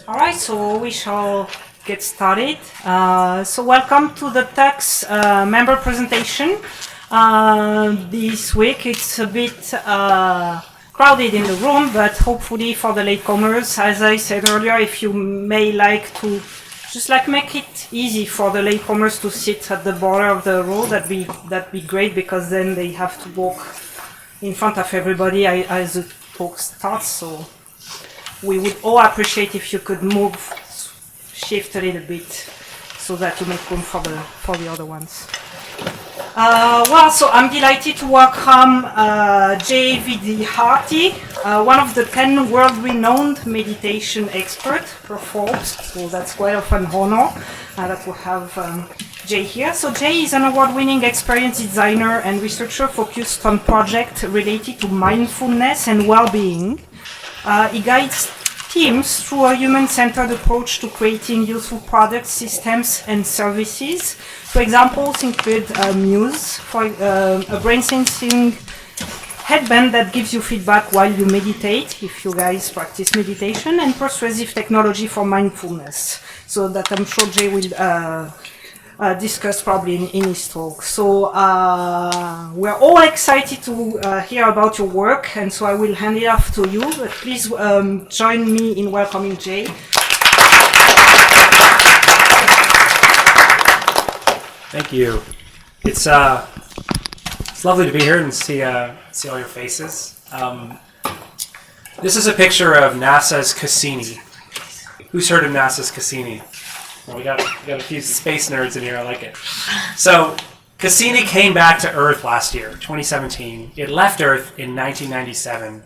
All right, so we shall get started. So welcome to the Toc member presentation. This week it's a bit crowded in the room, but hopefully for the latecomers, as I said earlier, if you may like to just make it easy for the latecomers to sit at the border of the road, that'd be great, because then they have to walk in front of everybody as the talk starts. So we would all appreciate if you could shift a little bit so that you make room for the other ones. So I'm delighted to welcome Jay Vidyarthi, one of the 10 world-renowned meditation experts for Forbes. So that's quite an honor that we have Jay here. So Jay is an award-winning experience designer and researcher focused on projects related to mindfulness and well-being. He guides teams through a human-centered approach to creating useful products, systems, and services. So examples include Muse, for a brain-sensing headband that gives you feedback while you meditate, if you guys practice meditation, and persuasive technology for mindfulness. So that I'm sure Jay will discuss probably in his talk. So we're all excited to hear about your work, and so I will hand it off to you, but please join me in welcoming Jay. Thank you. It's lovely to be here and see all your faces. This is a picture of NASA's Cassini. Who's heard of NASA's Cassini? Well, we got a few space nerds in here. I like it. So Cassini came back to Earth last year, 2017. It left Earth in 1997.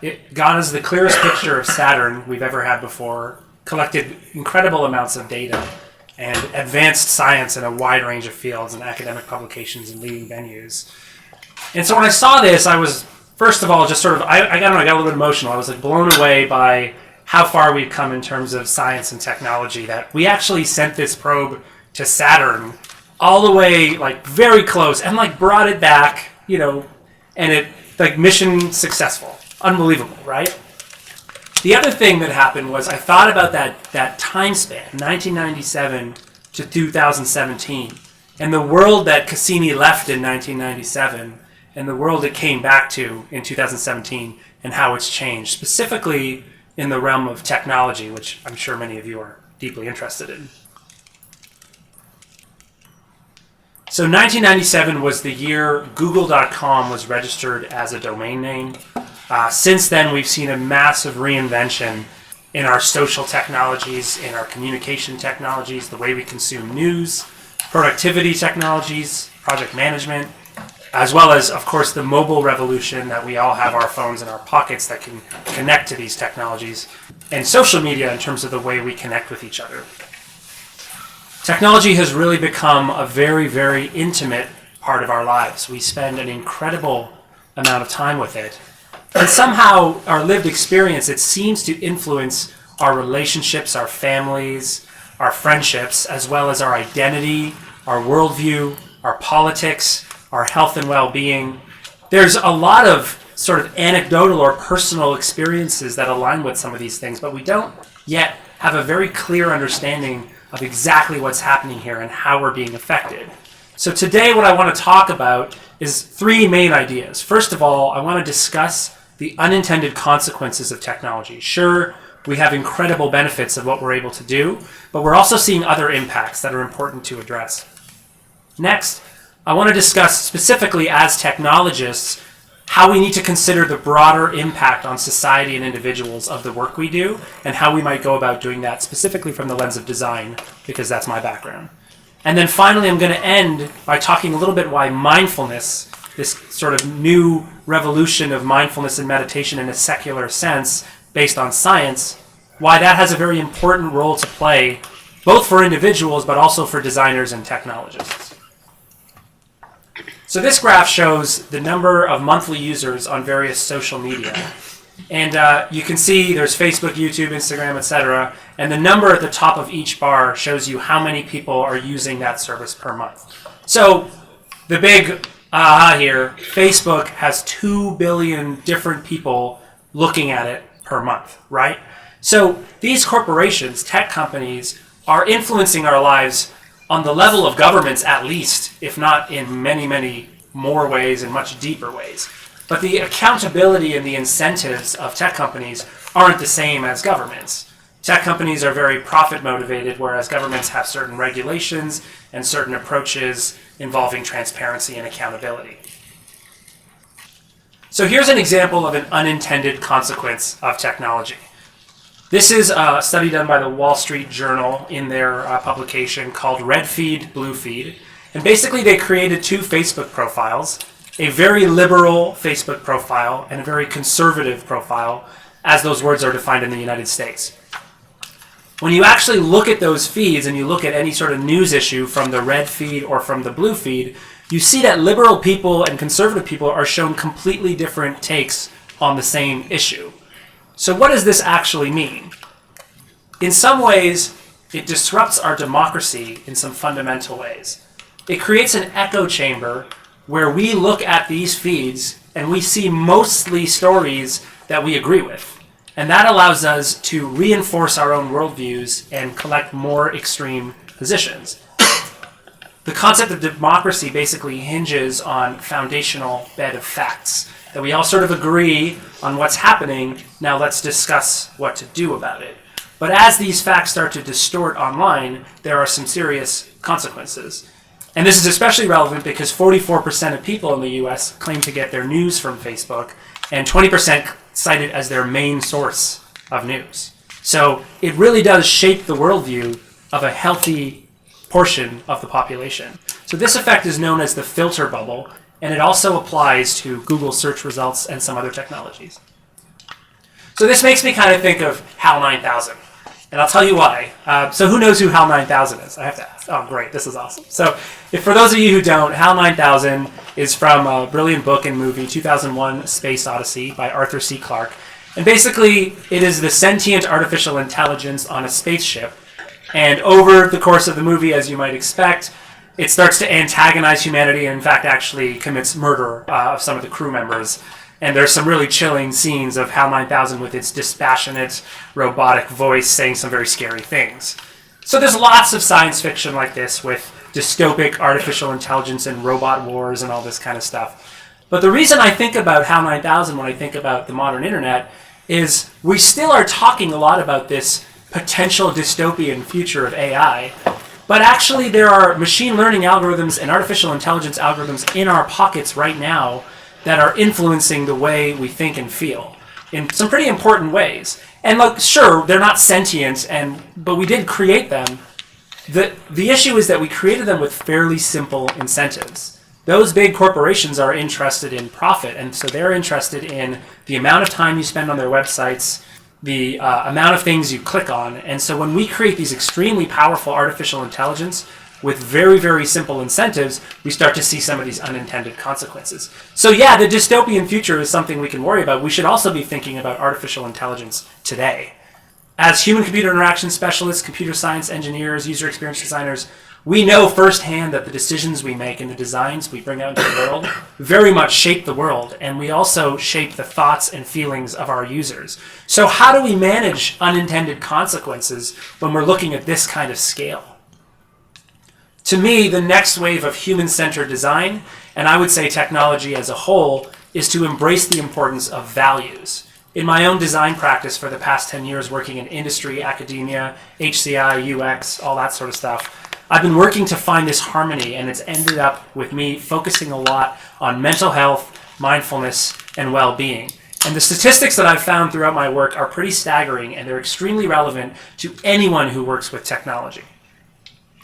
It got us the clearest picture of Saturn we've ever had before, collected incredible amounts of data, and advanced science in a wide range of fields and academic publications and leading venues. And so when I saw this, I was, first of all, just sort of, I got a little bit emotional. I was blown away by how far we've come in terms of science and technology, that we actually sent this probe to Saturn all the way very close and brought it back, and it mission successful. Unbelievable, right? The other thing that happened was I thought about that time span, 1997 to 2017, and the world that Cassini left in 1997 and the world it came back to in 2017 and how it's changed, specifically in the realm of technology, which I'm sure many of you are deeply interested in. So 1997 was the year Google.com was registered as a domain name. Since then, we've seen a massive reinvention in our social technologies, in our communication technologies, the way we consume news, productivity technologies, project management, as well as, of course, the mobile revolution that we all have our phones in our pockets that can connect to these technologies, and social media in terms of the way we connect with each other. Technology has really become a very, very intimate part of our lives. We spend an incredible amount of time with it. And somehow our lived experience, it seems to influence our relationships, our families, our friendships, as well as our identity, our worldview, our politics, our health and well-being. There's a lot of sort of anecdotal or personal experiences that align with some of these things, but we don't yet have a very clear understanding of exactly what's happening here and how we're being affected. So today what I want to talk about is three main ideas. First of all, I want to discuss the unintended consequences of technology. Sure, we have incredible benefits of what we're able to do, but we're also seeing other impacts that are important to address. Next, I want to discuss specifically as technologists how we need to consider the broader impact on society and individuals of the work we do, and how we might go about doing that specifically from the lens of design, because that's my background. And then finally, I'm going to end by talking a little bit why mindfulness, this sort of new revolution of mindfulness and meditation in a secular sense based on science, why that has a very important role to play, both for individuals but also for designers and technologists. So this graph shows the number of monthly users on various social media. And you can see there's Facebook, YouTube, Instagram, etc. And the number at the top of each bar shows you how many people are using that service per month. So the big aha here, Facebook has 2 billion different people looking at it per month, right? So these corporations, tech companies, are influencing our lives on the level of governments at least, if not in many, many more ways and much deeper ways. But the accountability and the incentives of tech companies aren't the same as governments. Tech companies are very profit motivated, whereas governments have certain regulations and certain approaches involving transparency and accountability. So here's an example of an unintended consequence of technology. This is a study done by the Wall Street Journal in their publication called Red Feed, Blue Feed. And basically they created two Facebook profiles, a very liberal Facebook profile and a very conservative profile, as those words are defined in the United States. When you actually look at those feeds and you look at any sort of news issue from the red feed or from the blue feed, you see that liberal people and conservative people are shown completely different takes on the same issue. So what does this actually mean? In some ways, it disrupts our democracy in some fundamental ways. It creates an echo chamber where we look at these feeds and we see mostly stories that we agree with. And that allows us to reinforce our own worldviews and collect more extreme positions. The concept of democracy basically hinges on foundational bed of facts, that we all sort of agree on what's happening, now let's discuss what to do about it. But as these facts start to distort online, there are some serious consequences. And this is especially relevant because 44% of people in the US claim to get their news from Facebook, and 20% cite it as their main source of news. So it really does shape the worldview of a healthy portion of the population. So this effect is known as the filter bubble, and it also applies to Google search results and some other technologies. So this makes me kind of think of HAL 9000. And I'll tell you why. So who knows who HAL 9000 is? I have to ask. Oh, great. This is awesome. So for those of you who don't, HAL 9000 is from a brilliant book and movie, 2001: Space Odyssey by Arthur C. Clarke. And basically, it is the sentient artificial intelligence on a spaceship. And over the course of the movie, as you might expect, it starts to antagonize humanity and, in fact, actually commits murder of some of the crew members. And there's some really chilling scenes of HAL 9000 with its dispassionate, robotic voice saying some very scary things. So there's lots of science fiction like this with dystopic artificial intelligence and robot wars and all this kind of stuff. But the reason I think about HAL 9000 when I think about the modern internet is we still are talking a lot about this potential dystopian future of AI, but actually there are machine learning algorithms and artificial intelligence algorithms in our pockets right now that are influencing the way we think and feel in some pretty important ways. And look, sure, they're not sentient, but we did create them. The issue is that we created them with fairly simple incentives. Those big corporations are interested in profit, and so they're interested in the amount of time you spend on their websites, the amount of things you click on. And so when we create these extremely powerful artificial intelligence with very, very simple incentives, we start to see some of these unintended consequences. So yeah, the dystopian future is something we can worry about. We should also be thinking about artificial intelligence today. As human-computer interaction specialists, computer science engineers, user experience designers, we know firsthand that the decisions we make and the designs we bring out into the world very much shape the world, and we also shape the thoughts and feelings of our users. So how do we manage unintended consequences when we're looking at this kind of scale? To me, the next wave of human-centered design, and I would say technology as a whole, is to embrace the importance of values. In my own design practice for the past 10 years working in industry, academia, HCI, UX, all that sort of stuff, I've been working to find this harmony, and it's ended up with me focusing a lot on mental health, mindfulness, and well-being. And the statistics that I've found throughout my work are pretty staggering, and they're extremely relevant to anyone who works with technology.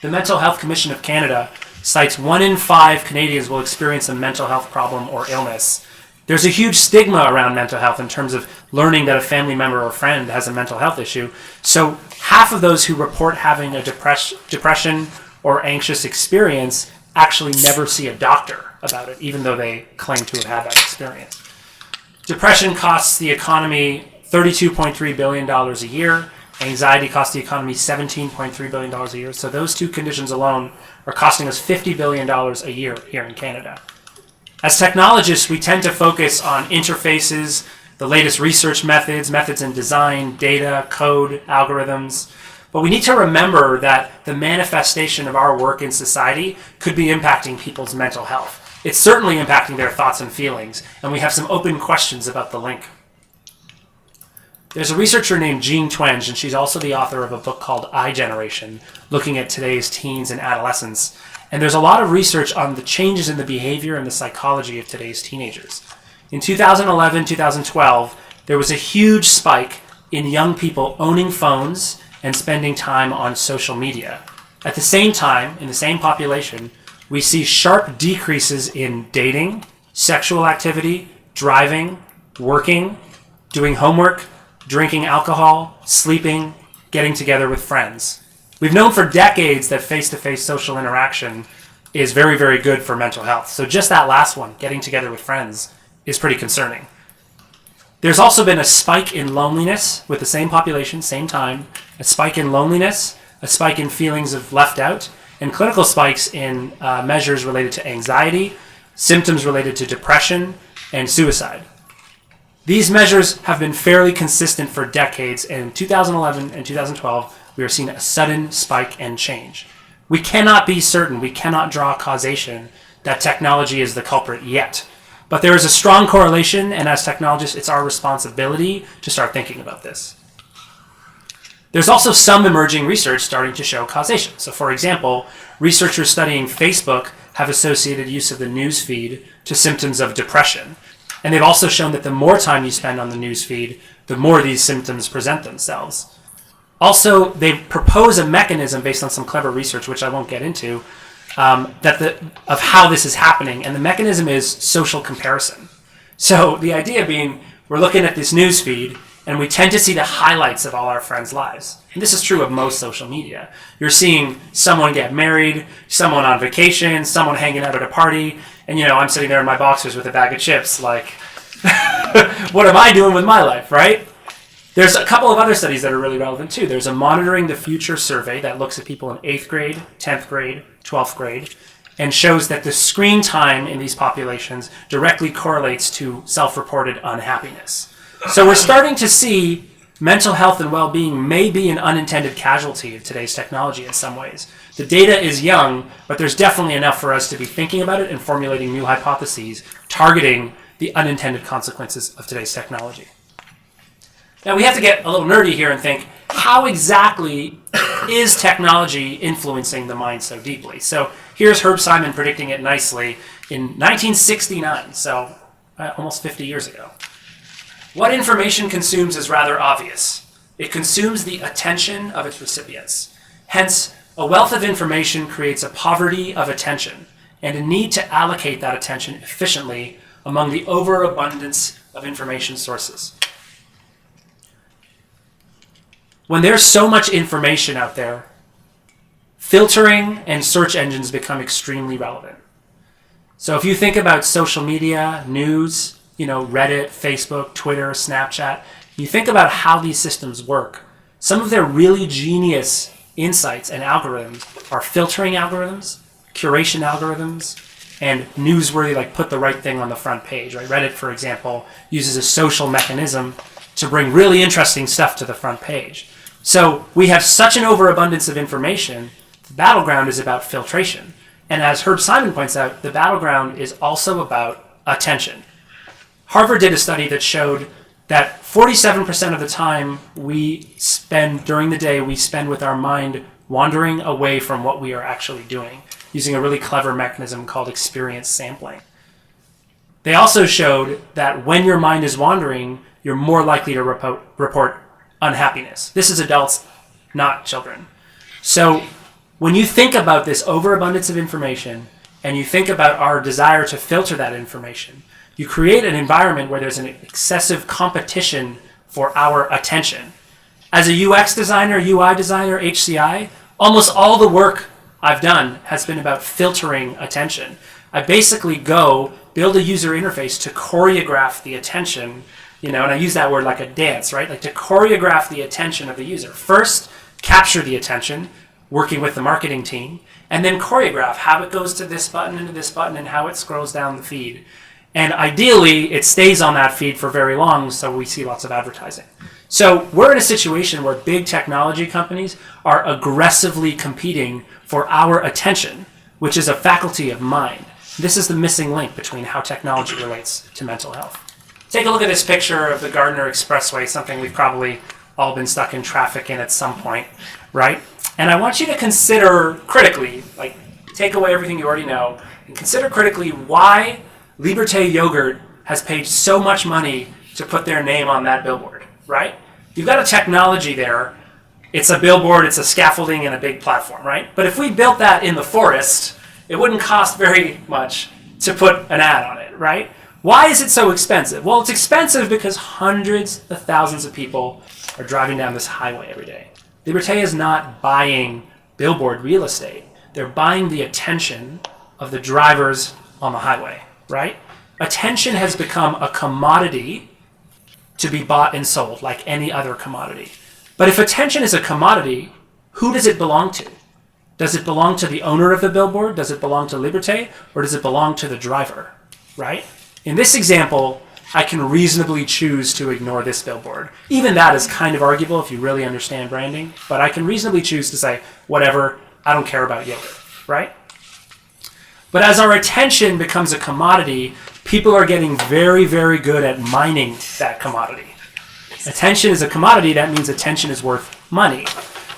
The Mental Health Commission of Canada cites 1 in 5 Canadians will experience a mental health problem or illness. There's a huge stigma around mental health in terms of learning that a family member or friend has a mental health issue. So half of those who report having a depression or anxious experience actually never see a doctor about it, even though they claim to have had that experience. Depression costs the economy $32.3 billion a year. Anxiety costs the economy $17.3 billion a year. So those two conditions alone are costing us $50 billion a year here in Canada. As technologists, we tend to focus on interfaces, the latest research methods in design, data, code, algorithms. But we need to remember that the manifestation of our work in society could be impacting people's mental health. It's certainly impacting their thoughts and feelings, and we have some open questions about the link. There's a researcher named Jean Twenge, and she's also the author of a book called iGeneration, looking at today's teens and adolescents. And there's a lot of research on the changes in the behavior and the psychology of today's teenagers. In 2011, 2012, there was a huge spike in young people owning phones and spending time on social media. At the same time, in the same population, we see sharp decreases in dating, sexual activity, driving, working, doing homework, drinking alcohol, sleeping, getting together with friends. We've known for decades that face-to-face social interaction is very, very good for mental health. So just that last one, getting together with friends, is pretty concerning. There's also been a spike in loneliness with the same population, same time, a spike in loneliness, a spike in feelings of left out, and clinical spikes in measures related to anxiety, symptoms related to depression, and suicide. These measures have been fairly consistent for decades, and in 2011 and 2012, we are seeing a sudden spike and change. We cannot be certain, we cannot draw causation that technology is the culprit yet. But there is a strong correlation, and as technologists, it's our responsibility to start thinking about this. There's also some emerging research starting to show causation. So for example, researchers studying Facebook have associated use of the news feed to symptoms of depression. And they've also shown that the more time you spend on the news feed, the more these symptoms present themselves. Also, they propose a mechanism based on some clever research, which I won't get into, of how this is happening. And the mechanism is social comparison. So the idea being, we're looking at this news feed, and we tend to see the highlights of all our friends' lives. And this is true of most social media. You're seeing someone get married, someone on vacation, someone hanging out at a party, and I'm sitting there in my boxers with a bag of chips, like, what am I doing with my life, right? There's a couple of other studies that are really relevant too. There's a Monitoring the Future survey that looks at people in 8th grade, 10th grade, 12th grade, and shows that the screen time in these populations directly correlates to self-reported unhappiness. So we're starting to see mental health and well-being may be an unintended casualty of today's technology in some ways. The data is young, but there's definitely enough for us to be thinking about it and formulating new hypotheses targeting the unintended consequences of today's technology. Now we have to get a little nerdy here and think, how exactly is technology influencing the mind so deeply? So here's Herb Simon predicting it nicely in 1969, so almost 50 years ago. What information consumes is rather obvious. It consumes the attention of its recipients. Hence, a wealth of information creates a poverty of attention and a need to allocate that attention efficiently among the overabundance of information sources. When there's so much information out there, filtering and search engines become extremely relevant. So if you think about social media, news, Reddit, Facebook, Twitter, Snapchat, you think about how these systems work. Some of their really genius insights and algorithms are filtering algorithms, curation algorithms, and newsworthy, like put the right thing on the front page. Right? Reddit, for example, uses a social mechanism to bring really interesting stuff to the front page. So we have such an overabundance of information, the battleground is about filtration. And as Herb Simon points out, the battleground is also about attention. Harvard did a study that showed that 47% of the time we spend during the day, we spend with our mind wandering away from what we are actually doing, using a really clever mechanism called experience sampling. They also showed that when your mind is wandering, you're more likely to report unhappiness. This is adults, not children. So when you think about this overabundance of information, and you think about our desire to filter that information, you create an environment where there's an excessive competition for our attention. As a UX designer, UI designer, HCI, almost all the work I've done has been about filtering attention. I basically go build a user interface to choreograph the attention, and I use that word like a dance, right? Like to choreograph the attention of the user. First, capture the attention, working with the marketing team, and then choreograph how it goes to this button and to this button and how it scrolls down the feed. And ideally, it stays on that feed for very long, so we see lots of advertising. So we're in a situation where big technology companies are aggressively competing for our attention, which is a faculty of mind. This is the missing link between how technology relates to mental health. Take a look at this picture of the Gardner Expressway, something we've probably all been stuck in traffic in at some point, right? And I want you to consider critically, like take away everything you already know, and consider critically why Liberté Yogurt has paid so much money to put their name on that billboard, right? You've got a technology there. It's a billboard, it's a scaffolding, and a big platform, right? But if we built that in the forest, it wouldn't cost very much to put an ad on it, right? Why is it so expensive? Well, it's expensive because hundreds of thousands of people are driving down this highway every day. Liberté is not buying billboard real estate. They're buying the attention of the drivers on the highway, right? Attention has become a commodity to be bought and sold like any other commodity. But if attention is a commodity, who does it belong to? Does it belong to the owner of the billboard? Does it belong to Liberté? Or does it belong to the driver, right? In this example, I can reasonably choose to ignore this billboard. Even that is kind of arguable if you really understand branding, but I can reasonably choose to say, whatever, I don't care about yogurt, right? But as our attention becomes a commodity, people are getting very, very good at mining that commodity. Attention is a commodity, that means attention is worth money.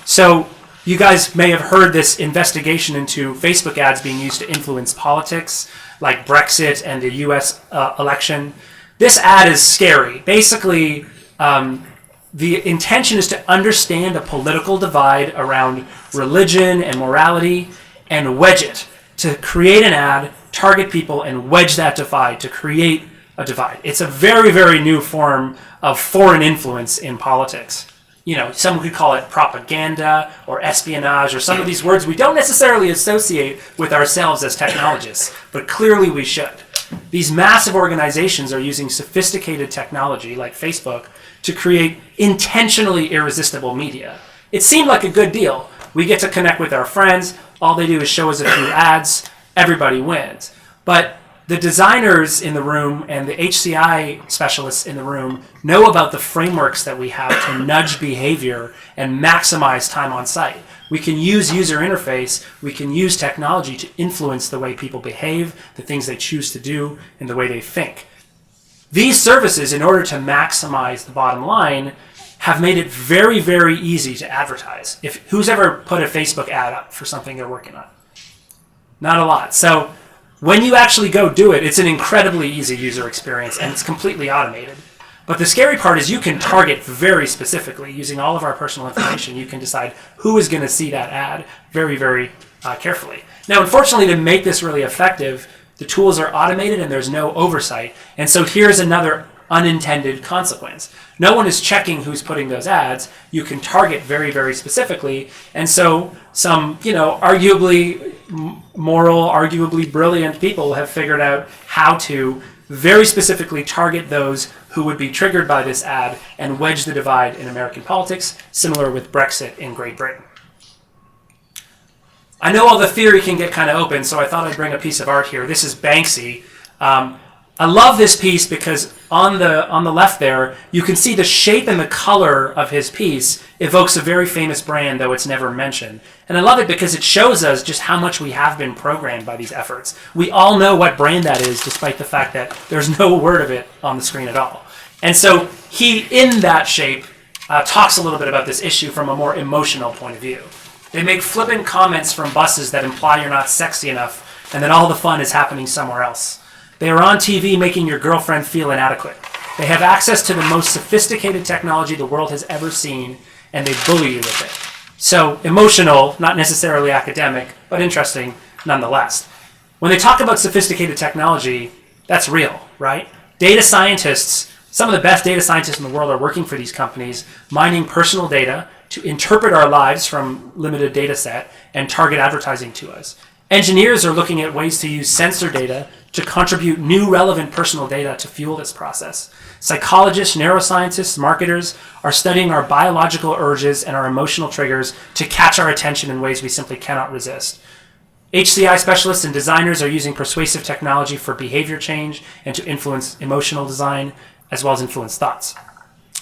So you guys may have heard this investigation into Facebook ads being used to influence politics, like Brexit and the US election. This ad is scary. Basically, the intention is to understand a political divide around religion and morality and wedge it, to create an ad, target people, and wedge that divide to create a divide. It's a very, very new form of foreign influence in politics. You know, someone could call it propaganda or espionage or some of these words we don't necessarily associate with ourselves as technologists, but clearly we should. These massive organizations are using sophisticated technology like Facebook to create intentionally irresistible media. It seemed like a good deal. We get to connect with our friends. All they do is show us a few ads. Everybody wins. But the designers in the room and the HCI specialists in the room know about the frameworks that we have to nudge behavior and maximize time on site. We can use user interface, we can use technology to influence the way people behave, the things they choose to do, and the way they think. These services, in order to maximize the bottom line, have made it very, very easy to advertise. Who's ever put a Facebook ad up for something they're working on? Not a lot. So when you actually go do it, it's an incredibly easy user experience and it's completely automated. But the scary part is you can target very specifically. Using all of our personal information, you can decide who is going to see that ad very, very carefully. Now, unfortunately, to make this really effective, the tools are automated and there's no oversight. And so here's another unintended consequence. No one is checking who's putting those ads. You can target very, very specifically. And so some, arguably moral, arguably brilliant people have figured out how to very specifically target those who would be triggered by this ad and wedge the divide in American politics, similar with Brexit in Great Britain. I know all the theory can get kind of open, so I thought I'd bring a piece of art here. This is Banksy. I love this piece because on the left there, you can see the shape and the color of his piece evokes a very famous brand, though it's never mentioned. And I love it because it shows us just how much we have been programmed by these efforts. We all know what brand that is, despite the fact that there's no word of it on the screen at all. And so he, in that shape, talks a little bit about this issue from a more emotional point of view. They make flippant comments from buses that imply you're not sexy enough and that all the fun is happening somewhere else. They are on TV making your girlfriend feel inadequate. They have access to the most sophisticated technology the world has ever seen, and they bully you with it. So emotional, not necessarily academic, but interesting nonetheless. When they talk about sophisticated technology, that's real, right? Data scientists, some of the best data scientists in the world are working for these companies, mining personal data to interpret our lives from limited data set and target advertising to us. Engineers are looking at ways to use sensor data to contribute new relevant personal data to fuel this process. Psychologists, neuroscientists, marketers are studying our biological urges and our emotional triggers to catch our attention in ways we simply cannot resist. HCI specialists and designers are using persuasive technology for behavior change and to influence emotional design, as well as influence thoughts.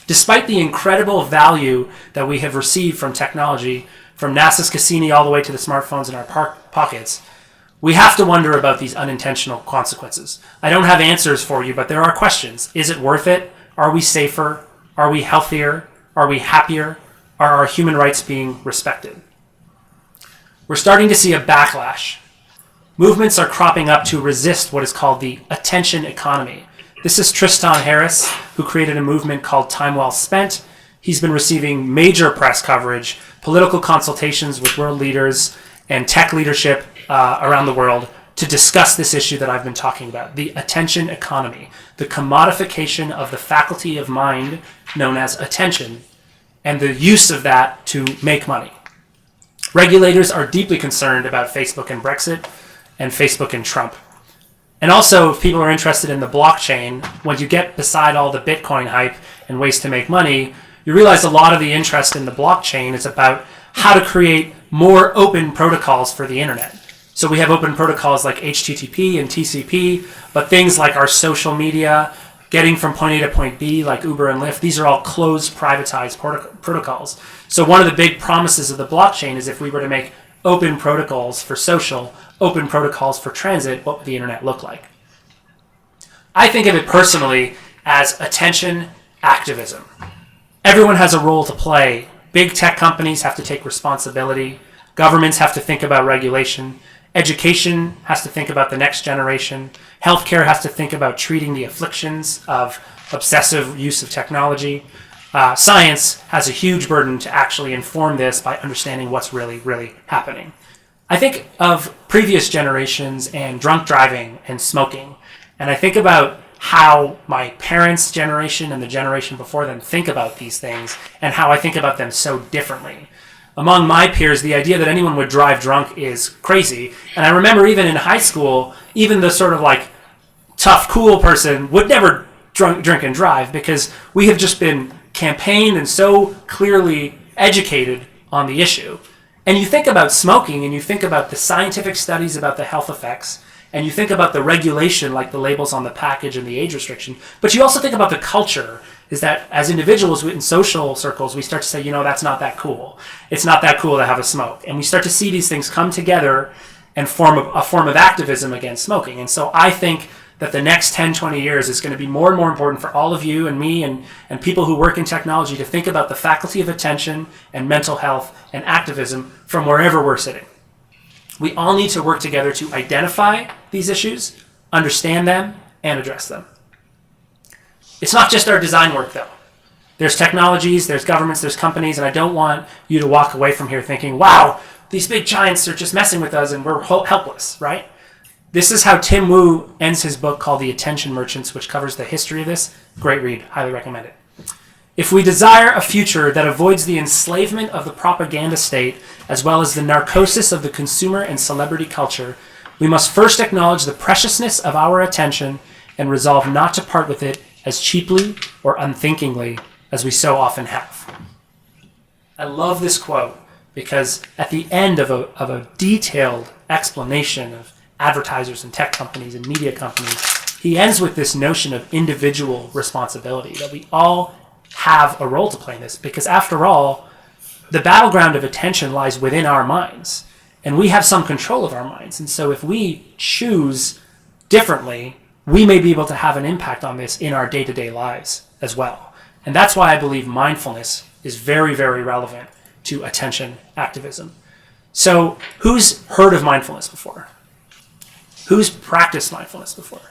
Despite the incredible value that we have received from technology, from NASA's Cassini all the way to the smartphones in our pockets, we have to wonder about these unintentional consequences. I don't have answers for you, but there are questions. Is it worth it? Are we safer? Are we healthier? Are we happier? Are our human rights being respected? We're starting to see a backlash. Movements are cropping up to resist what is called the attention economy. This is Tristan Harris, who created a movement called Time Well Spent. He's been receiving major press coverage, political consultations with world leaders, and tech leadership around the world to discuss this issue that I've been talking about, the attention economy, the commodification of the faculty of mind known as attention, and the use of that to make money. Regulators are deeply concerned about Facebook and Brexit, and Facebook and Trump. And also, if people are interested in the blockchain, when you get beside all the Bitcoin hype and ways to make money, you realize a lot of the interest in the blockchain is about how to create more open protocols for the internet. So we have open protocols like HTTP and TCP, but things like our social media, getting from point A to point B, like Uber and Lyft, these are all closed, privatized protocols. So one of the big promises of the blockchain is if we were to make open protocols for social, open protocols for transit, what would the internet look like? I think of it personally as attention activism. Everyone has a role to play. Big tech companies have to take responsibility. Governments have to think about regulation. Education has to think about the next generation. Healthcare has to think about treating the afflictions of obsessive use of technology. Science has a huge burden to actually inform this by understanding what's really, really happening. I think of previous generations and drunk driving and smoking, and I think about how my parents' generation and the generation before them think about these things and how I think about them so differently. Among my peers, the idea that anyone would drive drunk is crazy. And I remember even in high school, even the sort of like tough, cool person would never drink and drive because we have just been campaigned and so clearly educated on the issue. And you think about smoking and you think about the scientific studies about the health effects and you think about the regulation like the labels on the package and the age restriction, but you also think about the culture is that as individuals in social circles, we start to say, that's not that cool. It's not that cool to have a smoke. And we start to see these things come together and form a form of activism against smoking. And so I think that the next 10, 20 years is going to be more and more important for all of you and me and people who work in technology to think about the faculty of attention and mental health and activism from wherever we're sitting. We all need to work together to identify these issues, understand them, and address them. It's not just our design work, though. There's technologies, there's governments, there's companies, and I don't want you to walk away from here thinking, wow, these big giants are just messing with us and we're helpless, right? This is how Tim Wu ends his book called The Attention Merchants, which covers the history of this. Great read, highly recommend it. If we desire a future that avoids the enslavement of the propaganda state, as well as the narcosis of the consumer and celebrity culture, we must first acknowledge the preciousness of our attention and resolve not to part with it as cheaply or unthinkingly as we so often have. I love this quote because at the end of a detailed explanation of advertisers and tech companies and media companies, he ends with this notion of individual responsibility, that we all have a role to play in this, because after all, the battleground of attention lies within our minds, and we have some control of our minds. And so if we choose differently, we may be able to have an impact on this in our day-to-day lives as well. And that's why I believe mindfulness is very, very relevant to attention activism. So who's heard of mindfulness before? Who's practiced mindfulness before?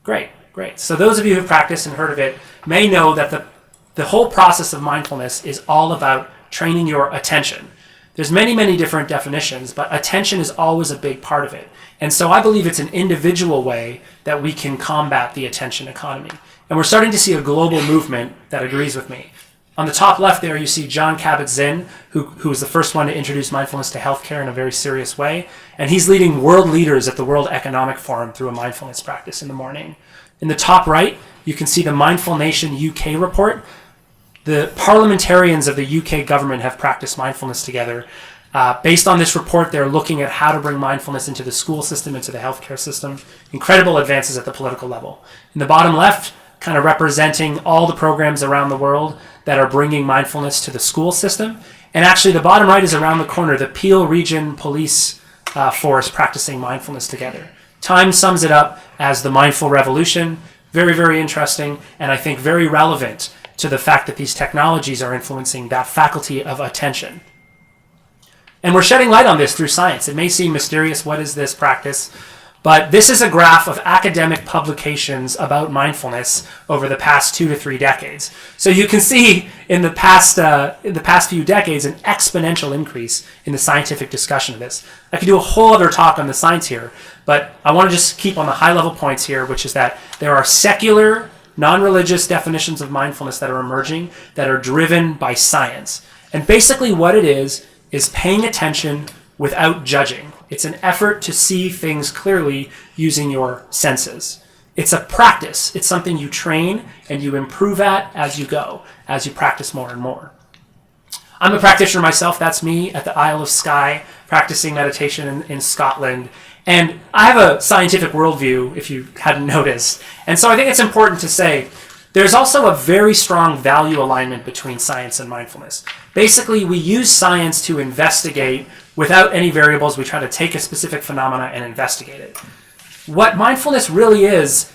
Great. So those of you who've practiced and heard of it may know that the whole process of mindfulness is all about training your attention. There's many, many different definitions, but attention is always a big part of it. And so I believe it's an individual way that we can combat the attention economy. And we're starting to see a global movement that agrees with me. On the top left there, you see Jon Kabat-Zinn, who was the first one to introduce mindfulness to healthcare in a very serious way. And he's leading world leaders at the World Economic Forum through a mindfulness practice in the morning. In the top right, you can see the Mindful Nation UK report. the parliamentarians of the UK government have practiced mindfulness together. Based on this report, they're looking at how to bring mindfulness into the school system, into the healthcare system. Incredible advances at the political level. In the bottom left, kind of representing all the programs around the world that are bringing mindfulness to the school system. And actually, the bottom right is around the corner, the Peel Region Police Force practicing mindfulness together. Time sums it up as the mindful revolution. Very, very interesting, and I think very relevant to the fact that these technologies are influencing that faculty of attention. And we're shedding light on this through science. It may seem mysterious, what is this practice? But this is a graph of academic publications about mindfulness over the past 2 to 3 decades. So you can see in the past few decades an exponential increase in the scientific discussion of this. I could do a whole other talk on the science here, but I want to just keep on the high-level points here, which is that there are secular, non-religious definitions of mindfulness that are emerging that are driven by science. And basically what it is paying attention without judging. It's an effort to see things clearly using your senses. It's a practice. It's something you train and you improve at as you go, as you practice more and more. I'm a practitioner myself. That's me at the Isle of Skye, practicing meditation in Scotland. And I have a scientific worldview, if you hadn't noticed. And so I think it's important to say there's also a very strong value alignment between science and mindfulness. Basically, we use science to investigate without any variables. We try to take a specific phenomena and investigate it. What mindfulness really is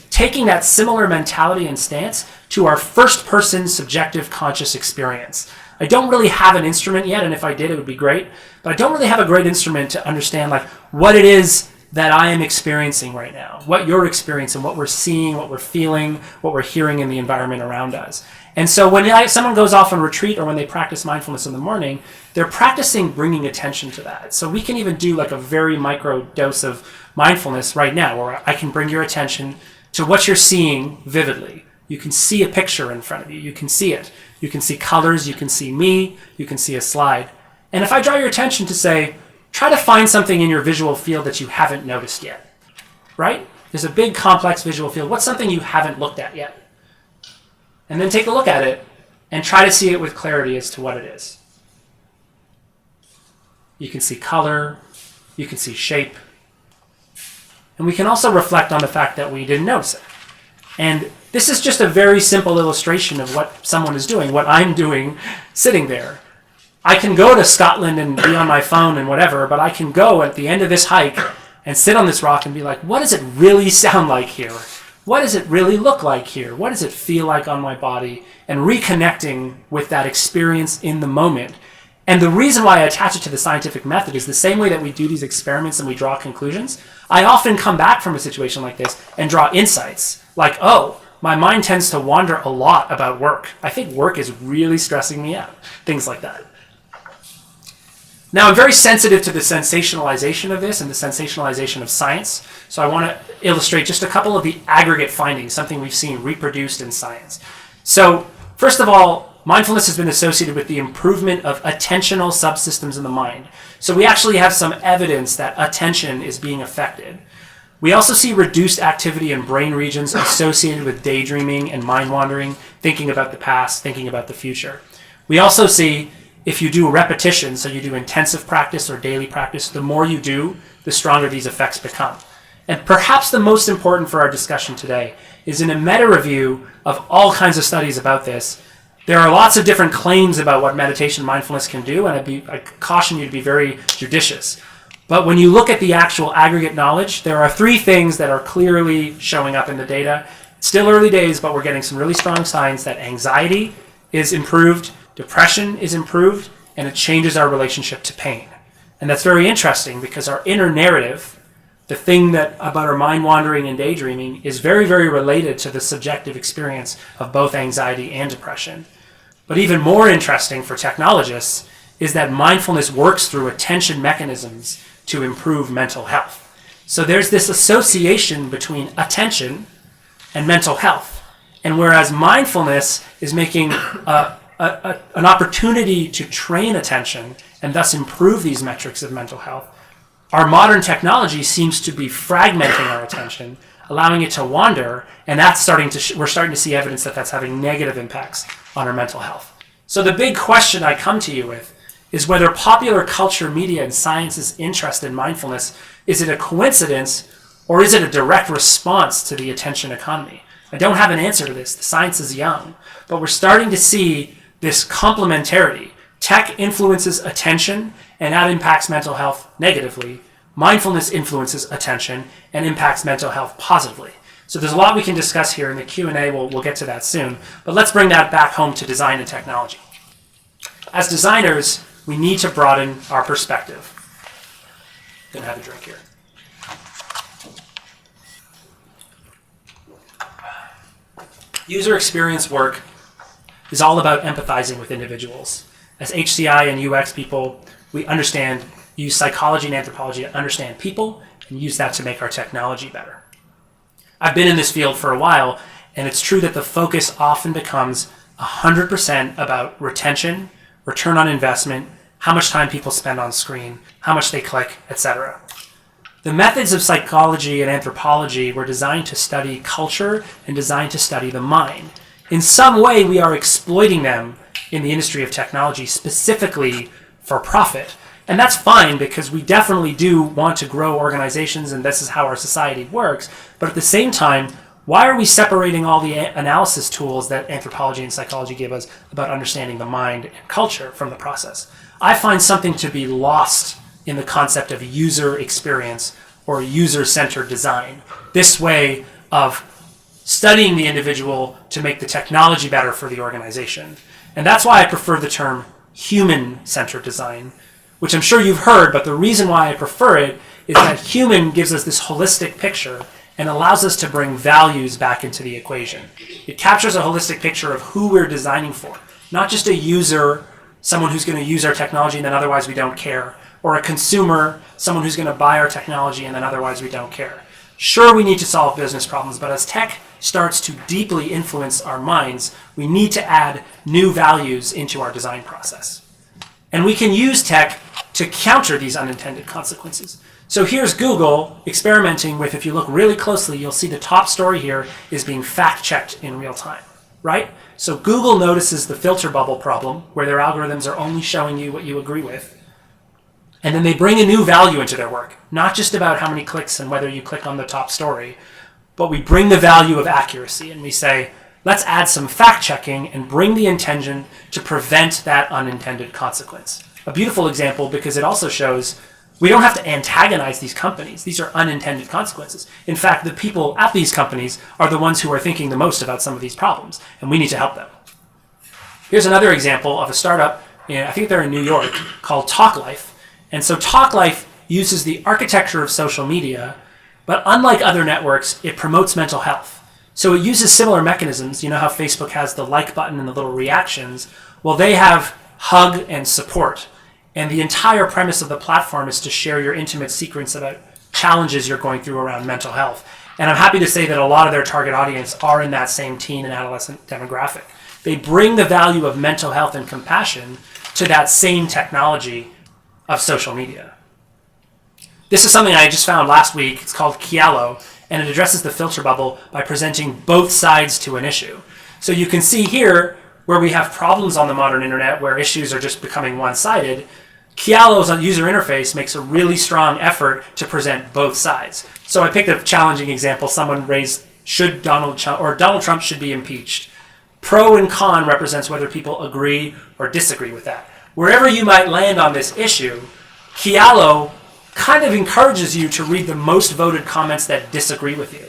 taking that similar mentality and stance to our first-person subjective conscious experience. I don't really have an instrument yet, and if I did, it would be great. But I don't really have a great instrument to understand what it is that I am experiencing right now, what you're experiencing, what we're seeing, what we're feeling, what we're hearing in the environment around us. And so when someone goes off on retreat or when they practice mindfulness in the morning, they're practicing bringing attention to that. So we can even do a very micro dose of mindfulness right now, where I can bring your attention to what you're seeing vividly. You can see a picture in front of you. You can see it. You can see colors. You can see me. You can see a slide. And if I draw your attention to say, try to find something in your visual field that you haven't noticed yet, right? There's a big complex visual field. What's something you haven't looked at yet? And then take a look at it and try to see it with clarity as to what it is. You can see color. You can see shape. And we can also reflect on the fact that we didn't notice it. And this is just a very simple illustration of what someone is doing, what I'm doing sitting there. I can go to Scotland and be on my phone and whatever, but I can go at the end of this hike and sit on this rock and be like, what does it really sound like here? What does it really look like here? What does it feel like on my body? And reconnecting with that experience in the moment. And the reason why I attach it to the scientific method is the same way that we do these experiments and we draw conclusions. I often come back from a situation like this and draw insights like, oh, my mind tends to wander a lot about work. I think work is really stressing me out. Things like that. Now, I'm very sensitive to the sensationalization of this and the sensationalization of science. So I want to illustrate just a couple of the aggregate findings, something we've seen reproduced in science. So first of all, mindfulness has been associated with the improvement of attentional subsystems in the mind. So we actually have some evidence that attention is being affected. We also see reduced activity in brain regions associated with daydreaming and mind wandering, thinking about the past, thinking about the future. We also see if you do repetition, so you do intensive practice or daily practice, the more you do, the stronger these effects become. And perhaps the most important for our discussion today is in a meta-review of all kinds of studies about this. There are lots of different claims about what meditation mindfulness can do, and I caution you to be very judicious. But when you look at the actual aggregate knowledge, there are 3 things that are clearly showing up in the data. It's still early days, but we're getting some really strong signs that anxiety is improved, depression is improved, and it changes our relationship to pain. And that's very interesting because our inner narrative, the thing that about our mind wandering and daydreaming, is very, very related to the subjective experience of both anxiety and depression. But even more interesting for technologists is that mindfulness works through attention mechanisms to improve mental health. So there's this association between attention and mental health. And whereas mindfulness is making an opportunity to train attention and thus improve these metrics of mental health, our modern technology seems to be fragmenting our attention, allowing it to wander, and that's we're starting to see evidence that that's having negative impacts on our mental health. So the big question I come to you with is whether popular culture, media, and science's interest in mindfulness, is it a coincidence or is it a direct response to the attention economy? I don't have an answer to this. The science is young, but we're starting to see this complementarity. Tech influences attention, and that impacts mental health negatively. Mindfulness influences attention and impacts mental health positively. So there's a lot we can discuss here in the Q&A. We'll get to that soon. But let's bring that back home to design and technology. As designers, we need to broaden our perspective. Gonna have a drink here. User experience work is all about empathizing with individuals. As HCI and UX people, we use psychology and anthropology to understand people and use that to make our technology better. I've been in this field for a while, and it's true that the focus often becomes 100% about retention, return on investment, how much time people spend on screen, how much they click, etc. The methods of psychology and anthropology were designed to study culture and designed to study the mind. In some way, we are exploiting them in the industry of technology, specifically for profit. And that's fine, because we definitely do want to grow organizations, and this is how our society works. But at the same time, why are we separating all the analysis tools that anthropology and psychology give us about understanding the mind and culture from the process? I find something to be lost in the concept of user experience or user-centered design. This way of studying the individual to make the technology better for the organization. And that's why I prefer the term human-centered design, which I'm sure you've heard, but the reason why I prefer it is that human gives us this holistic picture and allows us to bring values back into the equation. It captures a holistic picture of who we're designing for, not just a user, someone who's going to use our technology and then otherwise we don't care, or a consumer, someone who's going to buy our technology and then otherwise we don't care. Sure, we need to solve business problems, but as tech starts to deeply influence our minds, we need to add new values into our design process. And we can use tech to counter these unintended consequences. So here's Google experimenting with, if you look really closely, you'll see the top story here is being fact-checked in real time, right? So Google notices the filter bubble problem, where their algorithms are only showing you what you agree with. And then they bring a new value into their work, not just about how many clicks and whether you click on the top story, but we bring the value of accuracy, and we say, let's add some fact-checking and bring the intention to prevent that unintended consequence. A beautiful example, because it also shows we don't have to antagonize these companies. These are unintended consequences. In fact, the people at these companies are the ones who are thinking the most about some of these problems, and we need to help them. Here's another example of a startup, I think they're in New York, called Toc Life. And so Toc Life uses the architecture of social media, but unlike other networks, it promotes mental health. So it uses similar mechanisms. You know how Facebook has the like button and the little reactions? Well, they have hug and support. And the entire premise of the platform is to share your intimate secrets about challenges you're going through around mental health. And I'm happy to say that a lot of their target audience are in that same teen and adolescent demographic. They bring the value of mental health and compassion to that same technology of social media. This is something I just found last week. It's called Kialo, and it addresses the filter bubble by presenting both sides to an issue. So you can see here where we have problems on the modern internet where issues are just becoming one-sided. Kialo's user interface makes a really strong effort to present both sides. So I picked a challenging example. Someone raised, Donald Trump should be impeached. Pro and con represents whether people agree or disagree with that. Wherever you might land on this issue, Kialo kind of encourages you to read the most voted comments that disagree with you.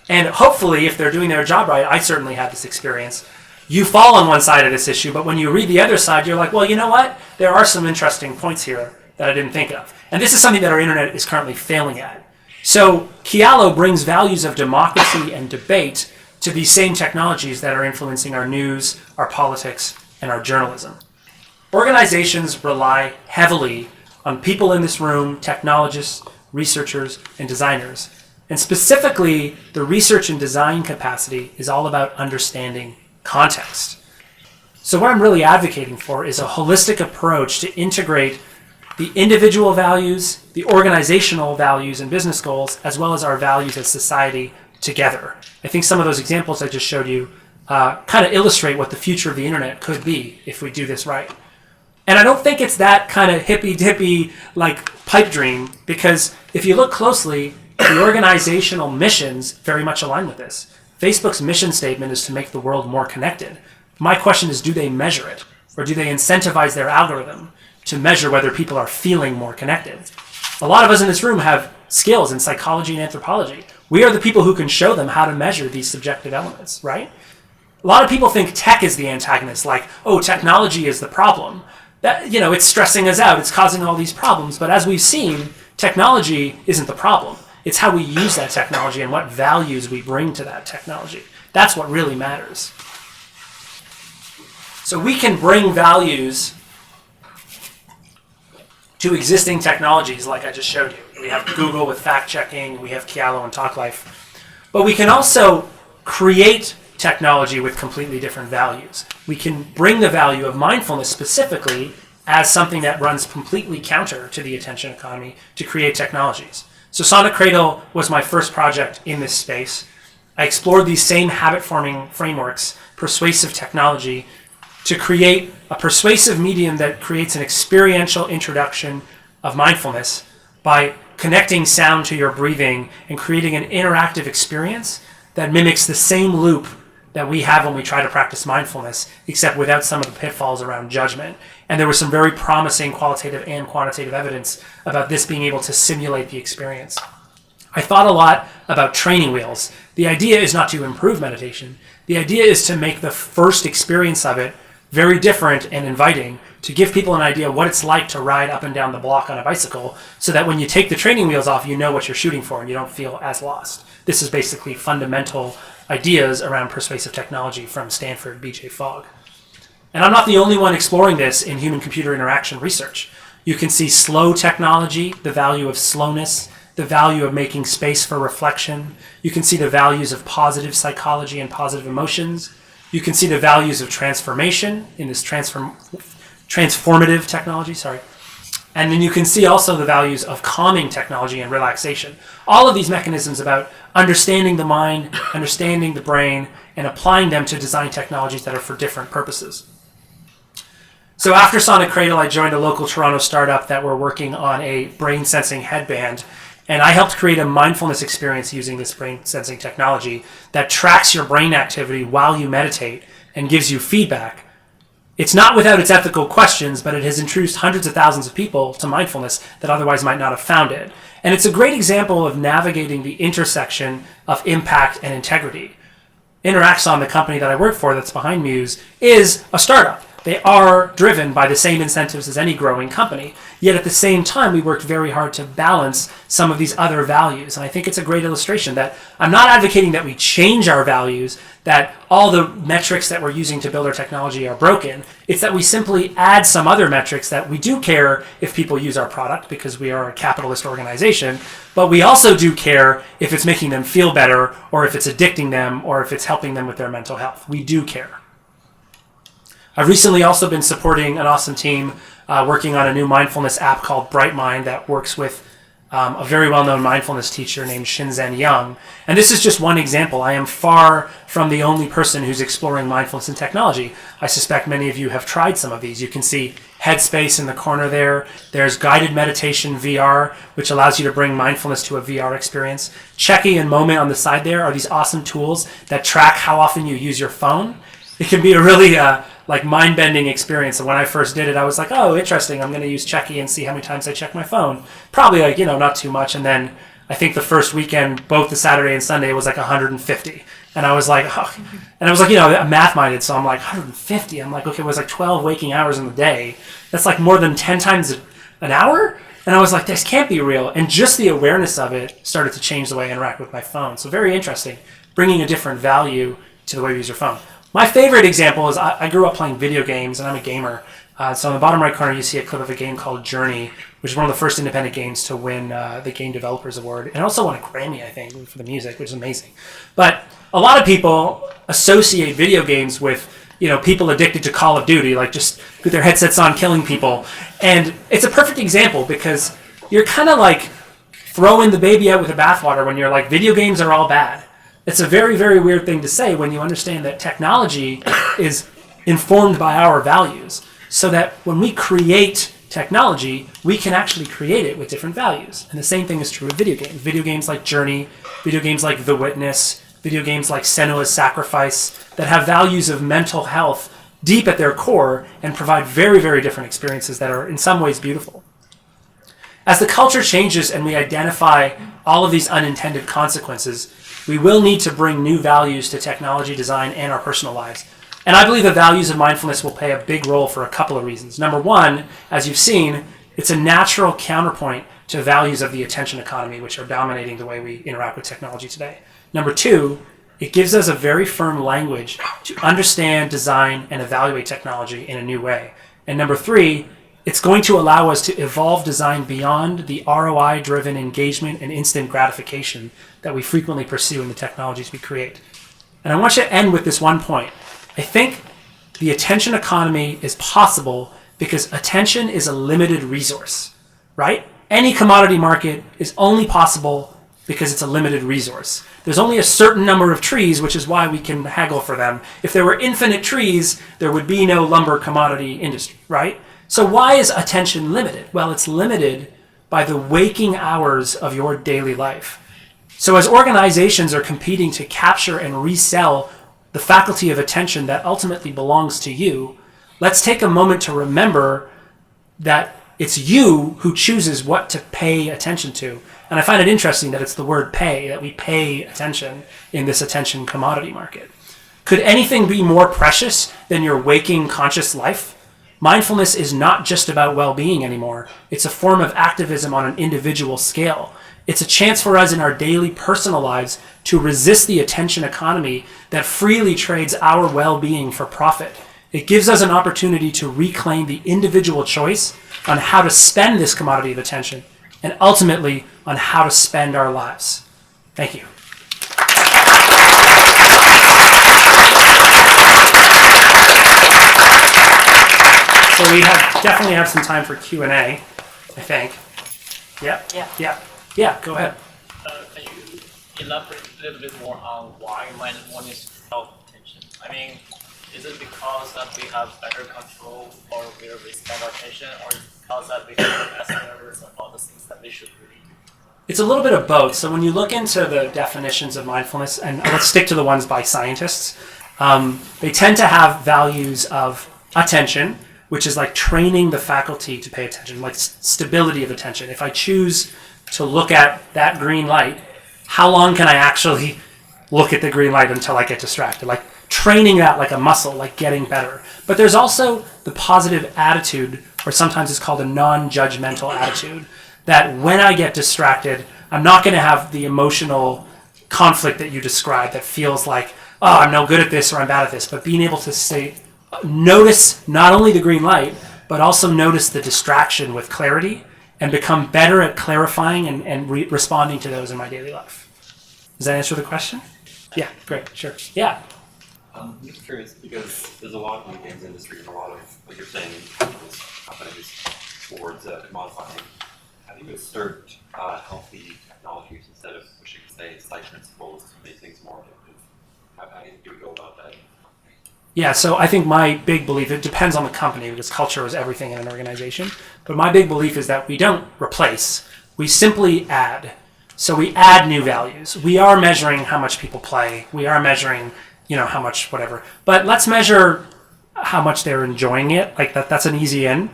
And hopefully, if they're doing their job right, I certainly had this experience, you fall on one side of this issue, but when you read the other side, you're like, well, you know what? There are some interesting points here that I didn't think of. And this is something that our internet is currently failing at. So Kialo brings values of democracy and debate to these same technologies that are influencing our news, our politics, and our journalism. Organizations rely heavily on people in this room, technologists, researchers, and designers. And specifically, the research and design capacity is all about understanding context. So what I'm really advocating for is a holistic approach to integrate the individual values, the organizational values and business goals, as well as our values as society together. I think some of those examples I just showed you kind of illustrate what the future of the internet could be if we do this right. And I don't think it's that kind of hippy-dippy like pipe dream, because if you look closely, the organizational missions very much align with this. Facebook's mission statement is to make the world more connected. My question is, do they measure it? Or do they incentivize their algorithm to measure whether people are feeling more connected? A lot of us in this room have skills in psychology and anthropology. We are the people who can show them how to measure these subjective elements, right? A lot of people think tech is the antagonist, like, oh, technology is the problem. That, it's stressing us out, it's causing all these problems. But as we've seen, technology isn't the problem. It's how we use that technology and what values we bring to that technology. That's what really matters. So we can bring values to existing technologies like I just showed you. We have Google with fact-checking, we have Kialo and Toc Life. But we can also create technology with completely different values. We can bring the value of mindfulness specifically as something that runs completely counter to the attention economy to create technologies. So Sonic Cradle was my first project in this space. I explored these same habit-forming frameworks, persuasive technology, to create a persuasive medium that creates an experiential introduction of mindfulness by connecting sound to your breathing and creating an interactive experience that mimics the same loop that we have when we try to practice mindfulness, except without some of the pitfalls around judgment. And there was some very promising qualitative and quantitative evidence about this being able to simulate the experience. I thought a lot about training wheels. The idea is not to improve meditation. The idea is to make the first experience of it very different and inviting, to give people an idea what it's like to ride up and down the block on a bicycle, so that when you take the training wheels off, you know what you're shooting for and you don't feel as lost. This is basically fundamental ideas around persuasive technology from Stanford, B.J. Fogg. And I'm not the only one exploring this in human-computer interaction research. You can see slow technology, the value of slowness, the value of making space for reflection. You can see the values of positive psychology and positive emotions. You can see the values of transformation in this transformative technology, And then you can see also the values of calming technology and relaxation. All of these mechanisms about understanding the mind, understanding the brain, and applying them to design technologies that are for different purposes. So after Sonic Cradle, I joined a local Toronto startup that were working on a brain sensing headband. And I helped create a mindfulness experience using this brain sensing technology that tracks your brain activity while you meditate and gives you feedback. It's not without its ethical questions, but it has introduced hundreds of thousands of people to mindfulness that otherwise might not have found it. And it's a great example of navigating the intersection of impact and integrity. Interaxon, the company that I work for that's behind Muse, is a startup. They are driven by the same incentives as any growing company. Yet at the same time, we worked very hard to balance some of these other values. And I think it's a great illustration that I'm not advocating that we change our values, that all the metrics that we're using to build our technology are broken. It's that we simply add some other metrics that we do care if people use our product because we are a capitalist organization, but we also do care if it's making them feel better or if it's addicting them or if it's helping them with their mental health. We do care. I've recently also been supporting an awesome team working on a new mindfulness app called Bright Mind that works with a very well-known mindfulness teacher named Shinzen Young. And this is just one example. I am far from the only person who's exploring mindfulness and technology. I suspect many of you have tried some of these. You can see Headspace in the corner there. There's Guided Meditation VR, which allows you to bring mindfulness to a VR experience. Checky and Moment on the side there are these awesome tools that track how often you use your phone. It can be a really mind-bending experience. And when I first did it, I was like, oh, interesting. I'm going to use Checky and see how many times I check my phone. Probably not too much. And then I think the first weekend, both the Saturday and Sunday, was like 150. And I was like, oh. And I was like, I'm math-minded, so I'm like, 150. I'm like, okay, it was like 12 waking hours in the day. That's like more than 10 times an hour? And I was like, this can't be real. And just the awareness of it started to change the way I interact with my phone. So very interesting, bringing a different value to the way you use your phone. My favorite example is I grew up playing video games, and I'm a gamer. So in the bottom right corner, you see a clip of a game called Journey, which is one of the first independent games to win the Game Developers Award. And it also won a Grammy, I think, for the music, which is amazing. But a lot of people associate video games with people addicted to Call of Duty, like just with their headsets on killing people. And it's a perfect example because you're kind of like throwing the baby out with the bathwater when you're like, video games are all bad. It's a very, very weird thing to say when you understand that technology is informed by our values, so that when we create technology, we can actually create it with different values. And the same thing is true of video games. Video games like Journey, video games like The Witness, video games like Senua's Sacrifice, that have values of mental health deep at their core and provide very, very different experiences that are in some ways beautiful. As the culture changes and we identify all of these unintended consequences, we will need to bring new values to technology design and our personal lives. And I believe the values of mindfulness will play a big role for a couple of reasons. Number one, as you've seen, it's a natural counterpoint to values of the attention economy, which are dominating the way we interact with technology today. Number two, it gives us a very firm language to understand, design, and evaluate technology in a new way. And number three, it's going to allow us to evolve design beyond the ROI-driven engagement and instant gratification that we frequently pursue in the technologies we create. And I want you to end with this one point. I think the attention economy is possible because attention is a limited resource, right? Any commodity market is only possible because it's a limited resource. There's only a certain number of trees, which is why we can haggle for them. If there were infinite trees, there would be no lumber commodity industry, right? So why is attention limited? Well, it's limited by the waking hours of your daily life. So as organizations are competing to capture and resell the faculty of attention that ultimately belongs to you, let's take a moment to remember that it's you who chooses what to pay attention to. And I find it interesting that it's the word pay, that we pay attention in this attention commodity market. Could anything be more precious than your waking conscious life? Mindfulness is not just about well-being anymore. It's a form of activism on an individual scale. It's a chance for us in our daily personal lives to resist the attention economy that freely trades our well-being for profit. It gives us an opportunity to reclaim the individual choice on how to spend this commodity of attention, and ultimately on how to spend our lives. Thank you. So we definitely have some time for Q&A, I think. Yeah, go ahead. Can you elaborate a little bit more on why mindfulness helps attention? I mean, is it because that we have better control or where we spend our attention, or is it because that we have less nervous about the things that we should really do? It's a little bit of both. So when you look into the definitions of mindfulness, and let's stick to the ones by scientists, they tend to have values of attention, which is like training the faculty to pay attention, like stability of attention. If I choose to look at that green light, how long can I actually look at the green light until I get distracted? Like training that like a muscle, like getting better. But there's also the positive attitude, or sometimes it's called a non-judgmental attitude, that when I get distracted, I'm not going to have the emotional conflict that you described that feels like, oh, I'm no good at this or I'm bad at this, but being able to say, notice not only the green light, but also notice the distraction with clarity and become better at clarifying and responding to those in my daily life. Does that answer the question? Yeah, great, sure. Yeah. I'm just curious because there's a lot in the games industry and a lot of, like you're saying, companies towards commodifying. How do you assert healthy technologies instead of pushing, say, site principles to make things more effective? How do you go about that? Yeah, so I think my big belief, it depends on the company because culture is everything in an organization, but my big belief is that we don't replace, we simply add. So we add new values. We are measuring how much people play. We are measuring, how much whatever. But let's measure how much they're enjoying it. Like that's an easy in.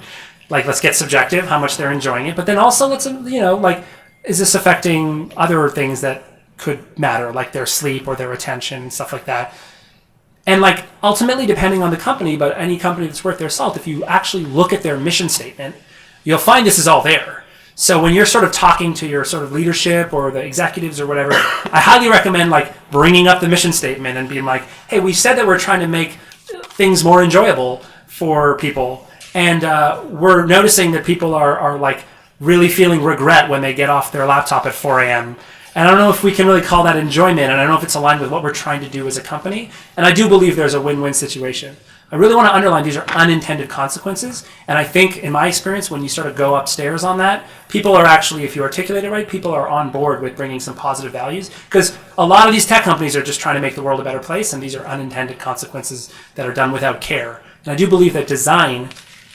Like let's get subjective, how much they're enjoying it. But then also let's, is this affecting other things that could matter, like their sleep or their attention and stuff like that. And ultimately, depending on the company, but any company that's worth their salt, if you actually look at their mission statement, you'll find this is all there. So when you're sort of talking to your sort of leadership or the executives or whatever, I highly recommend bringing up the mission statement and being like, hey, we said that we're trying to make things more enjoyable for people. And we're noticing that people are really feeling regret when they get off their laptop at 4 a.m. And I don't know if we can really call that enjoyment, and I don't know if it's aligned with what we're trying to do as a company. And I do believe there's a win-win situation. I really want to underline these are unintended consequences. And I think, in my experience, when you sort of go upstairs on that, people are actually, if you articulate it right, people are on board with bringing some positive values. Because a lot of these tech companies are just trying to make the world a better place, and these are unintended consequences that are done without care. And I do believe that design,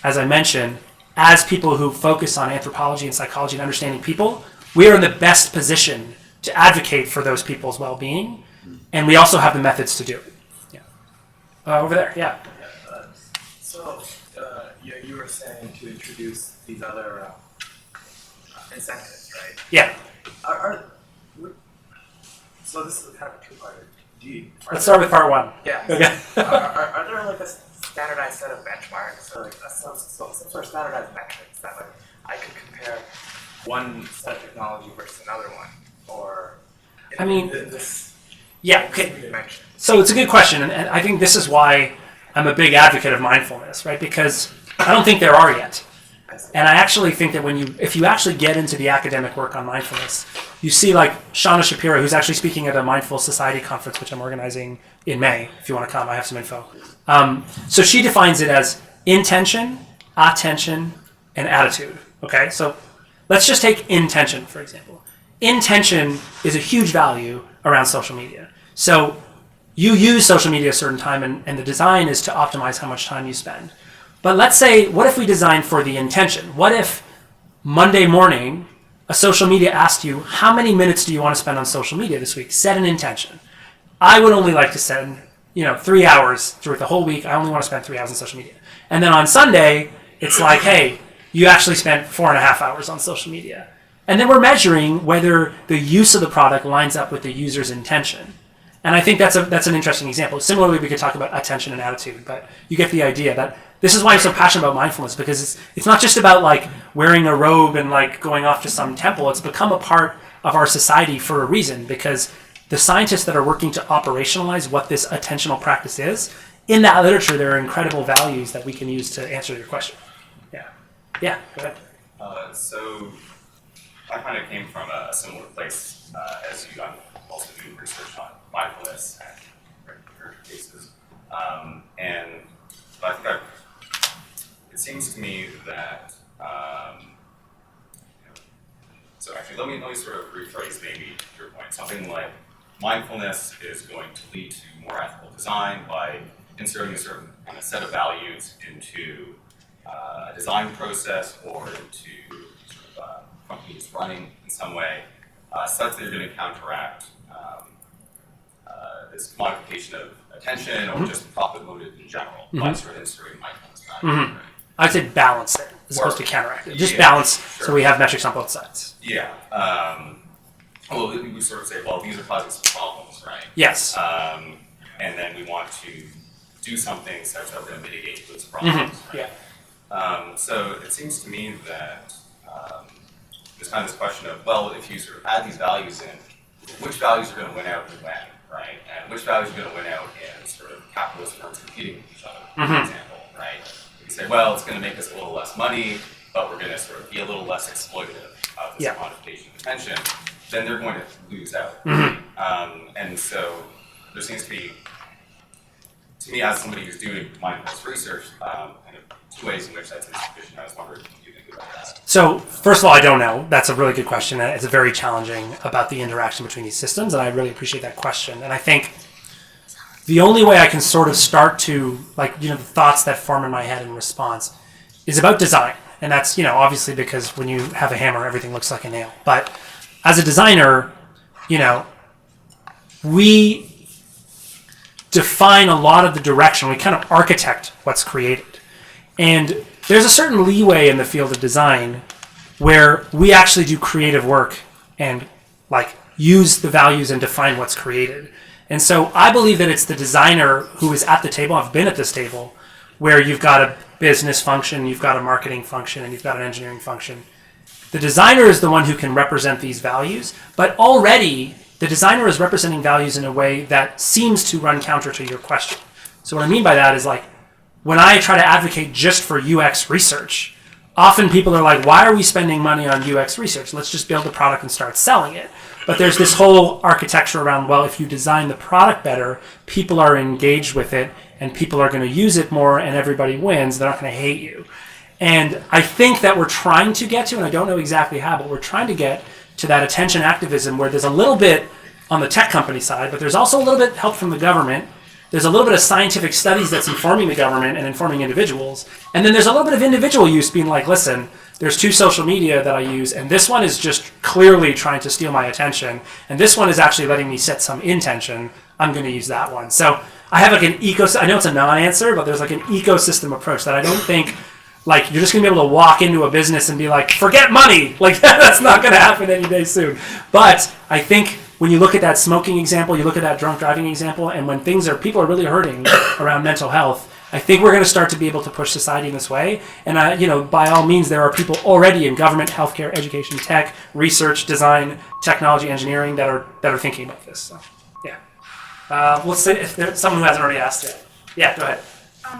as I mentioned, as people who focus on anthropology and psychology and understanding people, we are in the best position to advocate for those people's well-being. And we also have the methods to do it. Yeah. Over there, yeah. So, you were saying to introduce these other incentives, right? Yeah. So this is kind of a two-parter. Let's start with part one. Yeah. Okay. Are there like a standardized set of benchmarks, or like some sort of standardized metrics that like I could compare one set of technology versus another one, or this? Yeah. Okay. Dimension. So it's a good question, and I think this is why I'm a big advocate of mindfulness, right? Because I don't think there are yet. And I actually think that if you actually get into the academic work on mindfulness, you see like Shauna Shapiro, who's actually speaking at a Mindful Society conference, which I'm organizing in May. If you want to come, I have some info. So she defines it as intention, attention, and attitude. Okay, so let's just take intention, for example. Intention is a huge value around social media. So you use social media a certain time, and the design is to optimize how much time you spend. But let's say, what if we design for the intention? What if Monday morning, a social media asked you, how many minutes do you want to spend on social media this week? Set an intention. I would only like to spend, 3 hours throughout the whole week. I only want to spend 3 hours on social media. And then on Sunday, it's like, hey, you actually spent 4.5 hours on social media. And then we're measuring whether the use of the product lines up with the user's intention. And I think that's an interesting example. Similarly, we could talk about attention and attitude, but you get the idea that this is why I'm so passionate about mindfulness, because it's not just about like wearing a robe and like going off to some temple. It's become a part of our society for a reason, because the scientists that are working to operationalize what this attentional practice is, in that literature, there are incredible values that we can use to answer your question. Yeah, go ahead. So I kind of came from a similar place as you. I'm also doing research on mindfulness and regular cases. And I think it seems to me that, so actually let me sort of rephrase maybe your point. Something like mindfulness is going to lead to more ethical design by inserting a certain kind of set of values into a design process or into sort of companies running in some way, such that you're going to counteract this commodification of attention or just profit motive in general by sort of inserting mindfulness value. Right? I'd say balance it as opposed to counteract it. Just balance, so we have metrics on both sides. Yeah. Well, we sort of say, well, these are causing some problems, right? Yes. And then we want to do something such that we're going to mitigate those problems. Right? Yeah. So it seems to me that there's kind of this question of, well, if you sort of add these values in, which values are going to win out and when, right? And which values are going to win out in sort of capitalist firms competing with each other, for example, right? You say, well, it's going to make us a little less money, but we're going to sort of be a little less exploitative of this commodification of attention, then they're going to lose out. And so there seems to be, to me, as somebody who's doing mindfulness research, kind of two ways in which that's insufficient. I was wondering what you think about that. So, first of all, I don't know. That's a really good question. It's very challenging about the interaction between these systems, and I really appreciate that question. And I think the only way I can sort of start to, the thoughts that form in my head in response is about design. And that's, obviously because when you have a hammer, everything looks like a nail. But as a designer, we define a lot of the direction. We kind of architect what's created. And there's a certain leeway in the field of design where we actually do creative work and use the values and define what's created. And so I believe that it's the designer who is at the table. I've been at this table where you've got a business function, you've got a marketing function, and you've got an engineering function. The designer is the one who can represent these values, but already the designer is representing values in a way that seems to run counter to your question. So what I mean by that is when I try to advocate just for UX research, often people are like, why are we spending money on UX research? Let's just build a product and start selling it. But there's this whole architecture around, well, if you design the product better, people are engaged with it and people are going to use it more and everybody wins. They're not going to hate you. And I think that we're trying to get to, and I don't know exactly how, but we're trying to get to that attention activism where there's a little bit on the tech company side, but there's also a little bit help from the government. There's a little bit of scientific studies that's informing the government and informing individuals. And then there's a little bit of individual use being like, listen, there's 2 social media that I use, and this one is just clearly trying to steal my attention, and this one is actually letting me set some intention. I'm going to use that one. So I have like an ecosystem. I know it's a non-answer, but there's like an ecosystem approach that I don't think like you're just going to be able to walk into a business and be like, forget money. Like that's not going to happen any day soon. But I think when you look at that smoking example, you look at that drunk driving example, and when people are really hurting around mental health, I think we're going to start to be able to push society in this way. And by all means, there are people already in government, healthcare, education, tech, research, design, technology, engineering that are thinking about this. So, yeah. Let's say if there's someone who hasn't already asked it. Yeah, go ahead.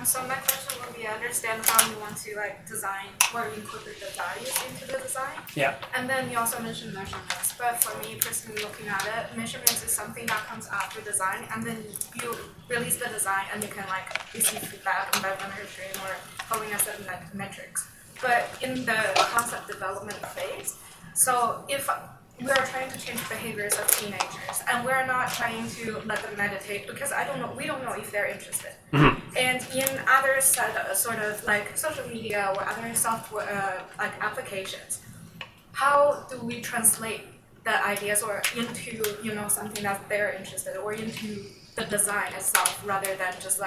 So my question would be, I understand how you want to design or incorporate the values into the design. Yeah. And then you also mentioned measurements. But for me personally looking at it, measurements is something that comes after design, and then you release the design and you can receive feedback and by monitoring or following a certain metrics. But in the concept development phase, so if we are trying to change behaviors of teenagers, and we're not trying to let them meditate because we don't know if they're interested. Mm-hmm. And in other sort of social media or other software applications, how do we translate the ideas or into something that they're interested or into the design itself rather than just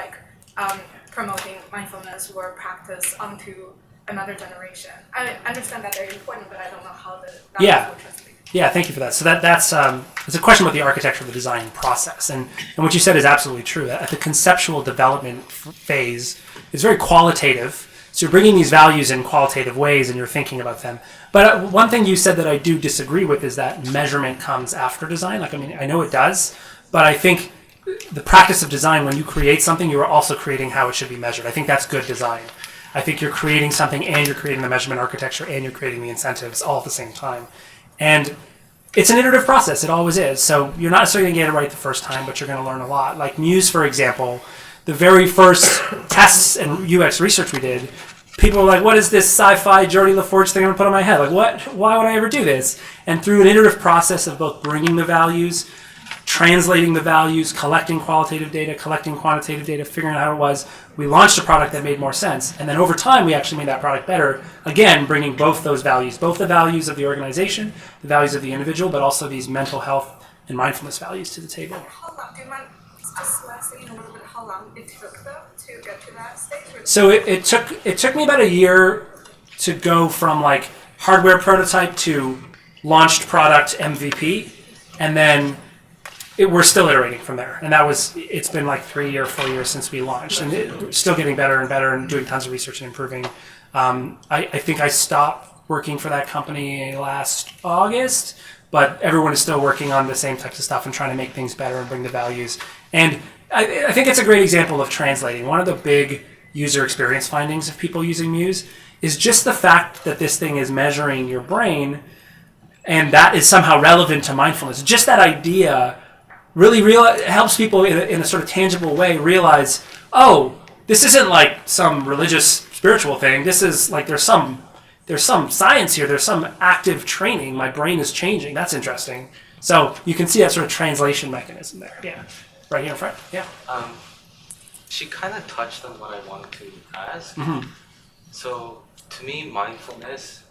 promoting mindfulness or practice onto another generation? I understand that they're important, but I don't know how the values will translate. Yeah, thank you for that. So that's it's a question about the architecture of the design process, and what you said is absolutely true. At the conceptual development phase, it's very qualitative. So you're bringing these values in qualitative ways, and you're thinking about them. But one thing you said that I do disagree with is that measurement comes after design. I know it does, but I think the practice of design, when you create something, you are also creating how it should be measured. I think that's good design. I think you're creating something, and you're creating the measurement architecture, and you're creating the incentives all at the same time. And it's an iterative process. It always is. So you're not necessarily going to get it right the first time, but you're going to learn a lot. Like Muse, for example, the very first tests and UX research we did, people were like, what is this sci-fi Geordie LaForge thing I'm going to put on my head? Like, what? Why would I ever do this? And through an iterative process of both bringing the values, translating the values, collecting qualitative data, collecting quantitative data, figuring out how it was, we launched a product that made more sense. And then over time, we actually made that product better. Again, bringing both those values, both the values of the organization, the values of the individual, but also these mental health and mindfulness values to the table. How long, do you mind just lasting a little bit how long it took them to get to that stage? So it took me about a year to go from hardware prototype to launched product MVP, and then we're still iterating from there. And it's been 3 or 4 years since we launched, and we're still getting better and better and doing tons of research and improving. I think I stopped working for that company last August, but everyone is still working on the same types of stuff and trying to make things better and bring the values. And I think it's a great example of translating. One of the big user experience findings of people using Muse is just the fact that this thing is measuring your brain, and that is somehow relevant to mindfulness. Just that idea really helps people in a sort of tangible way realize, oh, this isn't some religious spiritual thing. This is there's some science here. There's some active training. My brain is changing. That's interesting. So you can see that sort of translation mechanism there. Yeah, right here in front. Yeah. She kind of touched on what I wanted to ask. Mm-hmm. So to me, mindfulness.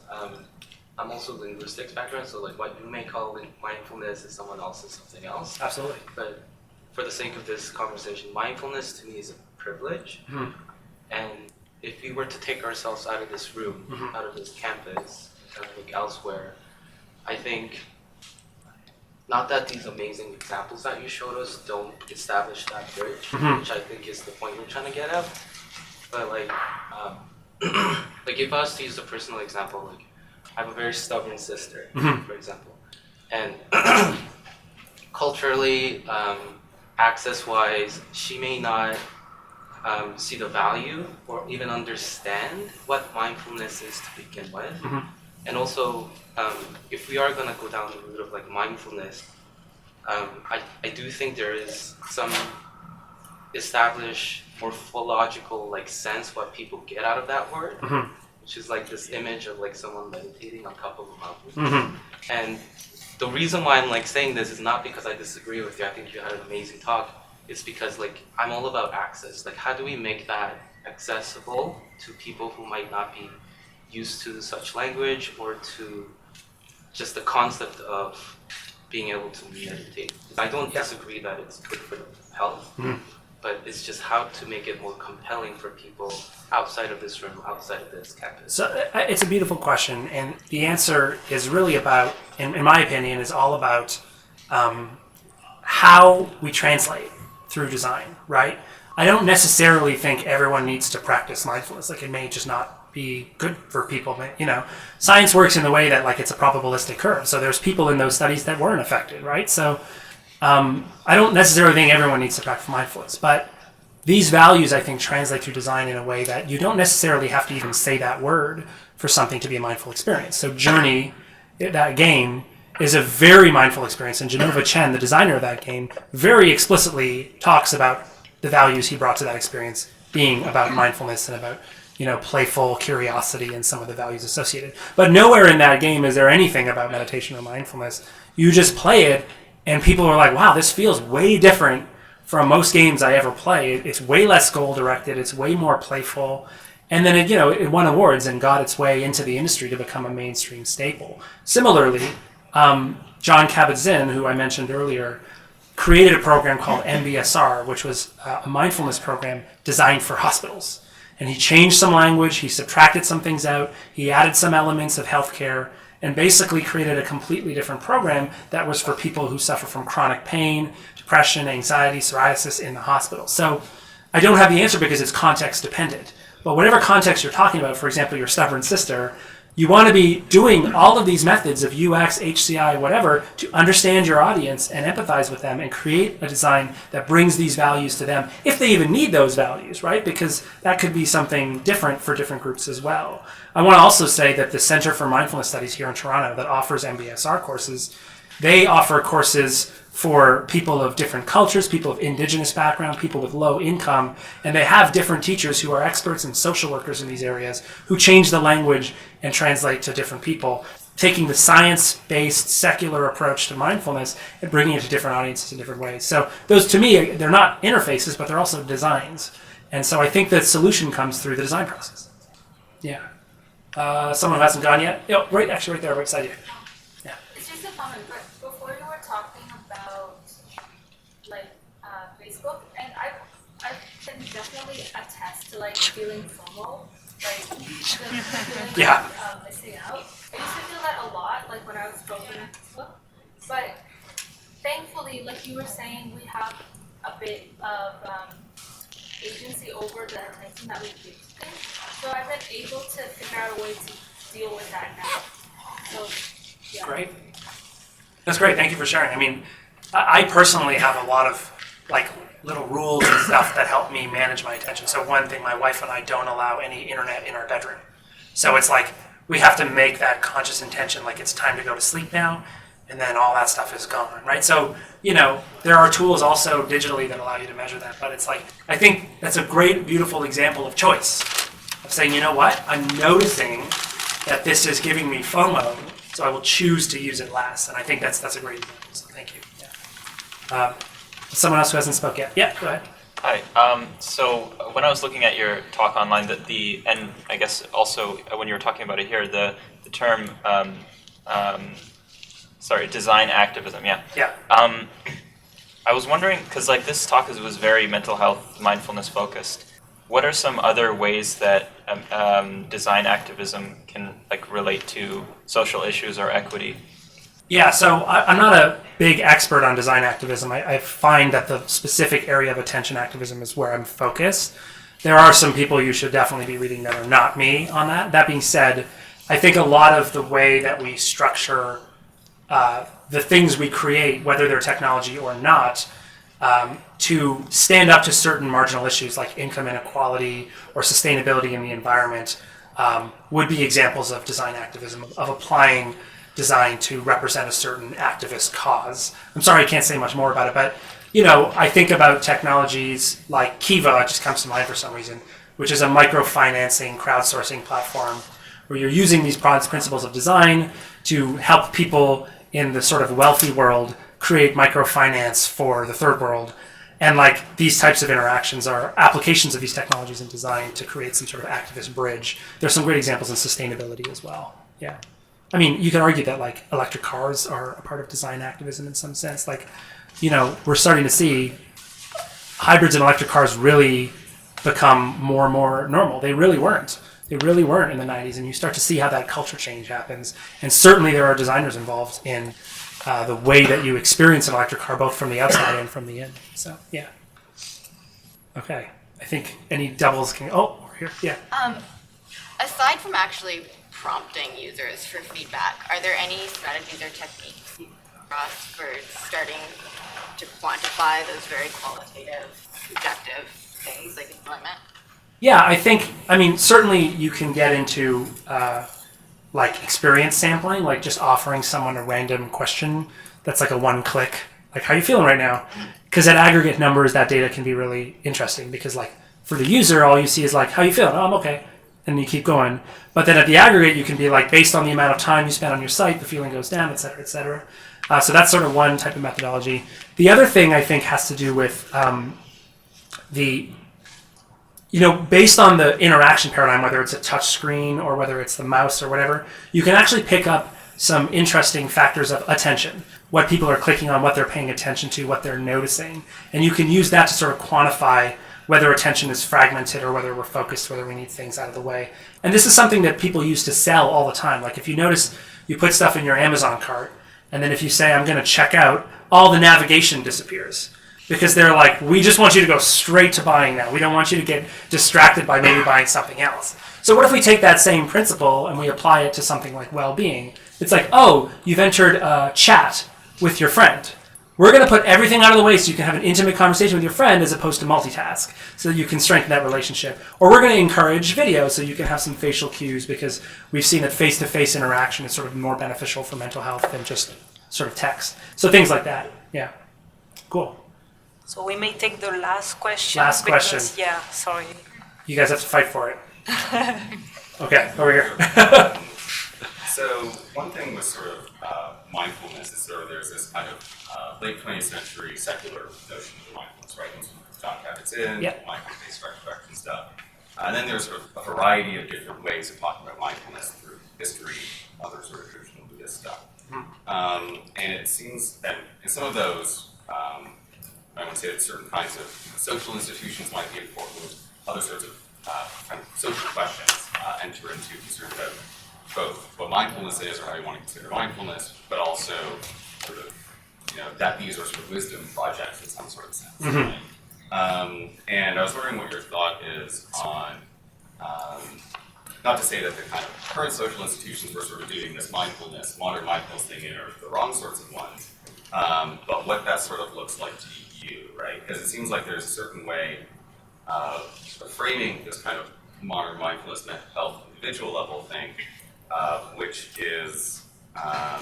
I'm also linguistics background, so what you may call mindfulness is someone else's something else. Absolutely. But for the sake of this conversation, mindfulness to me is a privilege. Mm-hmm. And if we were to take ourselves out of this room, Mm-hmm. out of this campus, kind of elsewhere, I think not that these amazing examples that you showed us don't establish that bridge, Mm-hmm. which I think is the point you're trying to get at. But if I was to use a personal example, I have a very stubborn sister, Mm-hmm. for example, and culturally, access-wise, she may not see the value or even understand what mindfulness is to begin with. And also, if we are going to go down the route of like mindfulness, I do think there is some established morphological like sense what people get out of that word, which is like this image of like someone meditating on top of a mountain. And the reason why I'm like saying this is not because I disagree with you. I think you had an amazing talk. It's because like I'm all about access. Like how do we make that accessible to people who might not be used to such language or to just the concept of being able to meditate. I don't disagree that it's good for health, but it's just how to make it more compelling for people outside of this room, outside of this campus. So it's a beautiful question, and the answer is really about, in my opinion, is all about how we translate through design, right? I don't necessarily think everyone needs to practice mindfulness. Like it may just not be good for people. You know, science works in the way that like it's a probabilistic curve. So there's people in those studies that weren't affected, right? So I don't necessarily think everyone needs to practice mindfulness, but these values I think translate through design in a way that you don't necessarily have to even say that word for something to be a mindful experience. So Journey, that game, is a very mindful experience, and Genova Chen, the designer of that game, very explicitly talks about the values he brought to that experience being about mindfulness and about, you know, playful curiosity and some of the values associated. But nowhere in that game is there anything about meditation or mindfulness. You just play it, and people are like, wow, this feels way different from most games I ever play. It's way less goal-directed. It's way more playful. And then it won awards and got its way into the industry to become a mainstream staple. Similarly, John Kabat-Zinn, who I mentioned earlier, created a program called MBSR, which was a mindfulness program designed for hospitals. And he changed some language, he subtracted some things out, he added some elements of healthcare, and basically created a completely different program that was for people who suffer from chronic pain, depression, anxiety, psoriasis in the hospital. So I don't have the answer because it's context dependent. But whatever context you're talking about, for example, your stubborn sister, you want to be doing all of these methods of UX, HCI, whatever, to understand your audience and empathize with them and create a design that brings these values to them, if they even need those values, right? Because that could be something different for different groups as well. I want to also say that the Center for Mindfulness Studies here in Toronto that offers MBSR courses, they offer courses for people of different cultures, people of indigenous background, people with low income, and they have different teachers who are experts and social workers in these areas who change the language and translate to different people, taking the science-based secular approach to mindfulness and bringing it to different audiences in different ways. So those, to me, they're not interfaces, but they're also designs. And so I think the solution comes through the design process. Yeah. Someone who hasn't gone yet? Right there, right beside you. It's just a comment, but before you were talking about like Facebook, and I can definitely attest to like feeling FOMO, like the feeling of missing out. I used to feel that a lot, like when I was scrolling on Facebook. But thankfully, like you were saying, we have a bit of agency over the attention that we give to things. So I've been able to figure out a way to deal with that now. So, yeah. Great. That's great. Thank you for sharing. I mean, I personally have a lot of like little rules and stuff that help me manage my attention. So one thing, my wife and I don't allow any internet in our bedroom. So it's like we have to make that conscious intention, like it's time to go to sleep now, and then all that stuff is gone, right? So, there are tools also digitally that allow you to measure that, but it's like, I think that's a great, beautiful example of choice, of saying, you know what, I'm noticing that this is giving me FOMO, so I will choose to use it less, and I think that's a great example, so thank you. Yeah. Someone else who hasn't spoke yet? Yeah, go ahead. Hi. So when I was looking at your talk online, and I guess also when you were talking about it here, the term, design activism. Yeah. Yeah. I was wondering, because like this talk was very mental health, mindfulness focused. What are some other ways that design activism can like relate to social issues or equity? Yeah, so I'm not a big expert on design activism. I find that the specific area of attention activism is where I'm focused. There are some people you should definitely be reading that are not me on that. That being said, I think a lot of the way that we structure the things we create, whether they're technology or not, to stand up to certain marginal issues like income inequality or sustainability in the environment would be examples of design activism, of applying design to represent a certain activist cause. I'm sorry I can't say much more about it, but I think about technologies like Kiva, it just comes to mind for some reason, which is a microfinancing crowdsourcing platform where you're using these principles of design to help people in the sort of wealthy world create microfinance for the third world. And these types of interactions are applications of these technologies in design to create some sort of activist bridge. There's some great examples in sustainability as well. Yeah. I mean, you can argue that electric cars are a part of design activism in some sense. We're starting to see hybrids and electric cars really become more and more normal. They really weren't. They really weren't in the 90s, and you start to see how that culture change happens. And certainly there are designers involved in the way that you experience an electric car, both from the outside and from the in. So, yeah. Okay. I think any doubles can... Oh, over here. Yeah. Aside from actually prompting users for feedback, are there any strategies or techniques for starting to quantify those very qualitative, subjective things like enjoyment? Yeah, I mean, certainly you can get into experience sampling, just offering someone a random question that's a one click, how are you feeling right now? Because at aggregate numbers, that data can be really interesting because for the user, all you see is how you feeling? Oh, I'm okay. And you keep going. But then at the aggregate, you can be based on the amount of time you spend on your site, the feeling goes down, et cetera, et cetera. So that's sort of one type of methodology. The other thing I think has to do with based on the interaction paradigm, whether it's a touch screen or whether it's the mouse or whatever, you can actually pick up some interesting factors of attention, what people are clicking on, what they're paying attention to, what they're noticing. And you can use that to sort of quantify whether attention is fragmented or whether we're focused, whether we need things out of the way. And this is something that people use to sell all the time. If you notice, you put stuff in your Amazon cart, and then if you say, I'm going to check out, all the navigation disappears. Because they're we just want you to go straight to buying now. We don't want you to get distracted by maybe buying something else. So what if we take that same principle and we apply it to something like well-being? It's oh, you've entered a chat with your friend. We're going to put everything out of the way so you can have an intimate conversation with your friend as opposed to multitask, so that you can strengthen that relationship. Or we're going to encourage video so you can have some facial cues, because we've seen that face-to-face interaction is sort of more beneficial for mental health than just sort of text. So things like that. Yeah. Cool. So we may take the last question. Last question. Yeah, sorry. You guys have to fight for it. Okay, over here. So one thing with sort of mindfulness is there's this kind of late 20th century secular notion of mindfulness, right? John Kabat-Zinn, mindfulness-based retrospective stuff. And then there's sort of a variety of different ways of talking about mindfulness through history, other sort of traditional Buddhist stuff. And it seems that in some of those, I would say that certain kinds of social institutions might be important. Other sorts of kind of social questions enter into concern about both what mindfulness is, or how you want to consider mindfulness, but also sort of that these are sort of wisdom projects in some sort of sense. Mm-hmm. Right? And I was wondering what your thought is on, not to say that the kind of current social institutions were sort of doing this mindfulness, modern mindfulness thing are the wrong sorts of ones, but what that sort of looks like to you, right? Because it seems like there's a certain way of framing this kind of modern mindfulness mental health individual level thing, which is not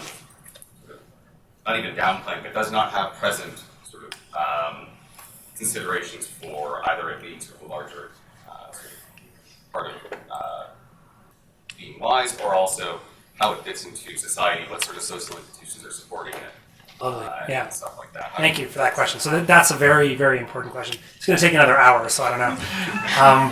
even downplaying, but does not have present sort of considerations for either it being sort of a larger sort of part of being wise, or also how it fits into society, what sort of social institutions are supporting it. Yeah. And stuff like that. Thank you for that question. So that's a very, very important question. It's going to take another hour, so I don't know.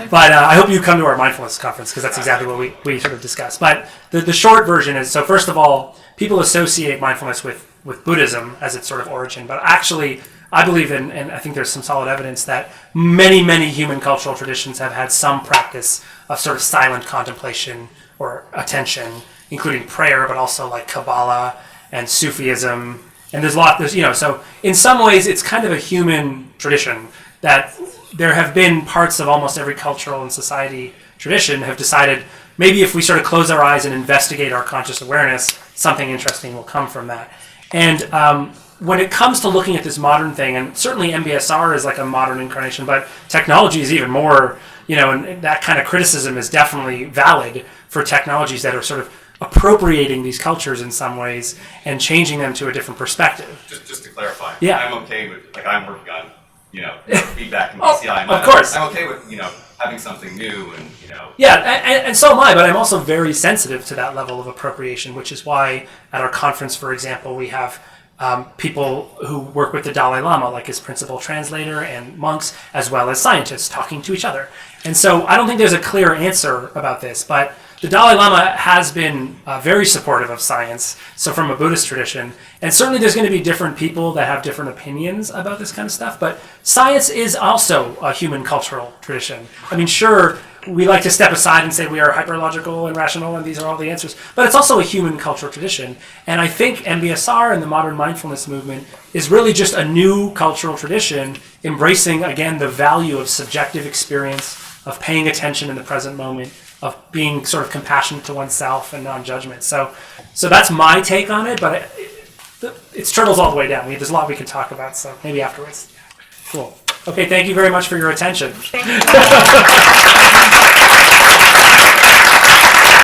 But I hope you come to our mindfulness conference, because that's exactly what we sort of discussed. But the short version is, so first of all, people associate mindfulness with Buddhism as its sort of origin. But actually, I believe in, and I think there's some solid evidence that many, many human cultural traditions have had some practice of sort of silent contemplation or attention, including prayer, but also like Kabbalah and Sufism. And so in some ways it's kind of a human tradition that there have been parts of almost every cultural and society tradition have decided maybe if we sort of close our eyes and investigate our conscious awareness, something interesting will come from that. And when it comes to looking at this modern thing, and certainly MBSR is like a modern incarnation, but technology is even more, and that kind of criticism is definitely valid for technologies that are sort of appropriating these cultures in some ways and changing them to a different perspective. Just to clarify, Yeah. I'm okay with, like, I'm working on, feedback and Oh, PCI. of course. I'm okay with, having something new and, Yeah, and so am I, but I'm also very sensitive to that level of appropriation, which is why at our conference, for example, we have people who work with the Dalai Lama, like his principal translator and monks, as well as scientists talking to each other. And so I don't think there's a clear answer about this, but the Dalai Lama has been very supportive of science, so from a Buddhist tradition. And certainly there's going to be different people that have different opinions about this kind of stuff, but science is also a human cultural tradition. I mean, sure, we like to step aside and say we are hyperlogical and rational and these are all the answers, but it's also a human cultural tradition. And I think MBSR and the modern mindfulness movement is really just a new cultural tradition embracing, again, the value of subjective experience, of paying attention in the present moment, of being sort of compassionate to oneself and non-judgment. So that's my take on it, but it turtles all the way down. There's a lot we can talk about, so maybe afterwards. Cool. Okay, thank you very much for your attention. Thank you.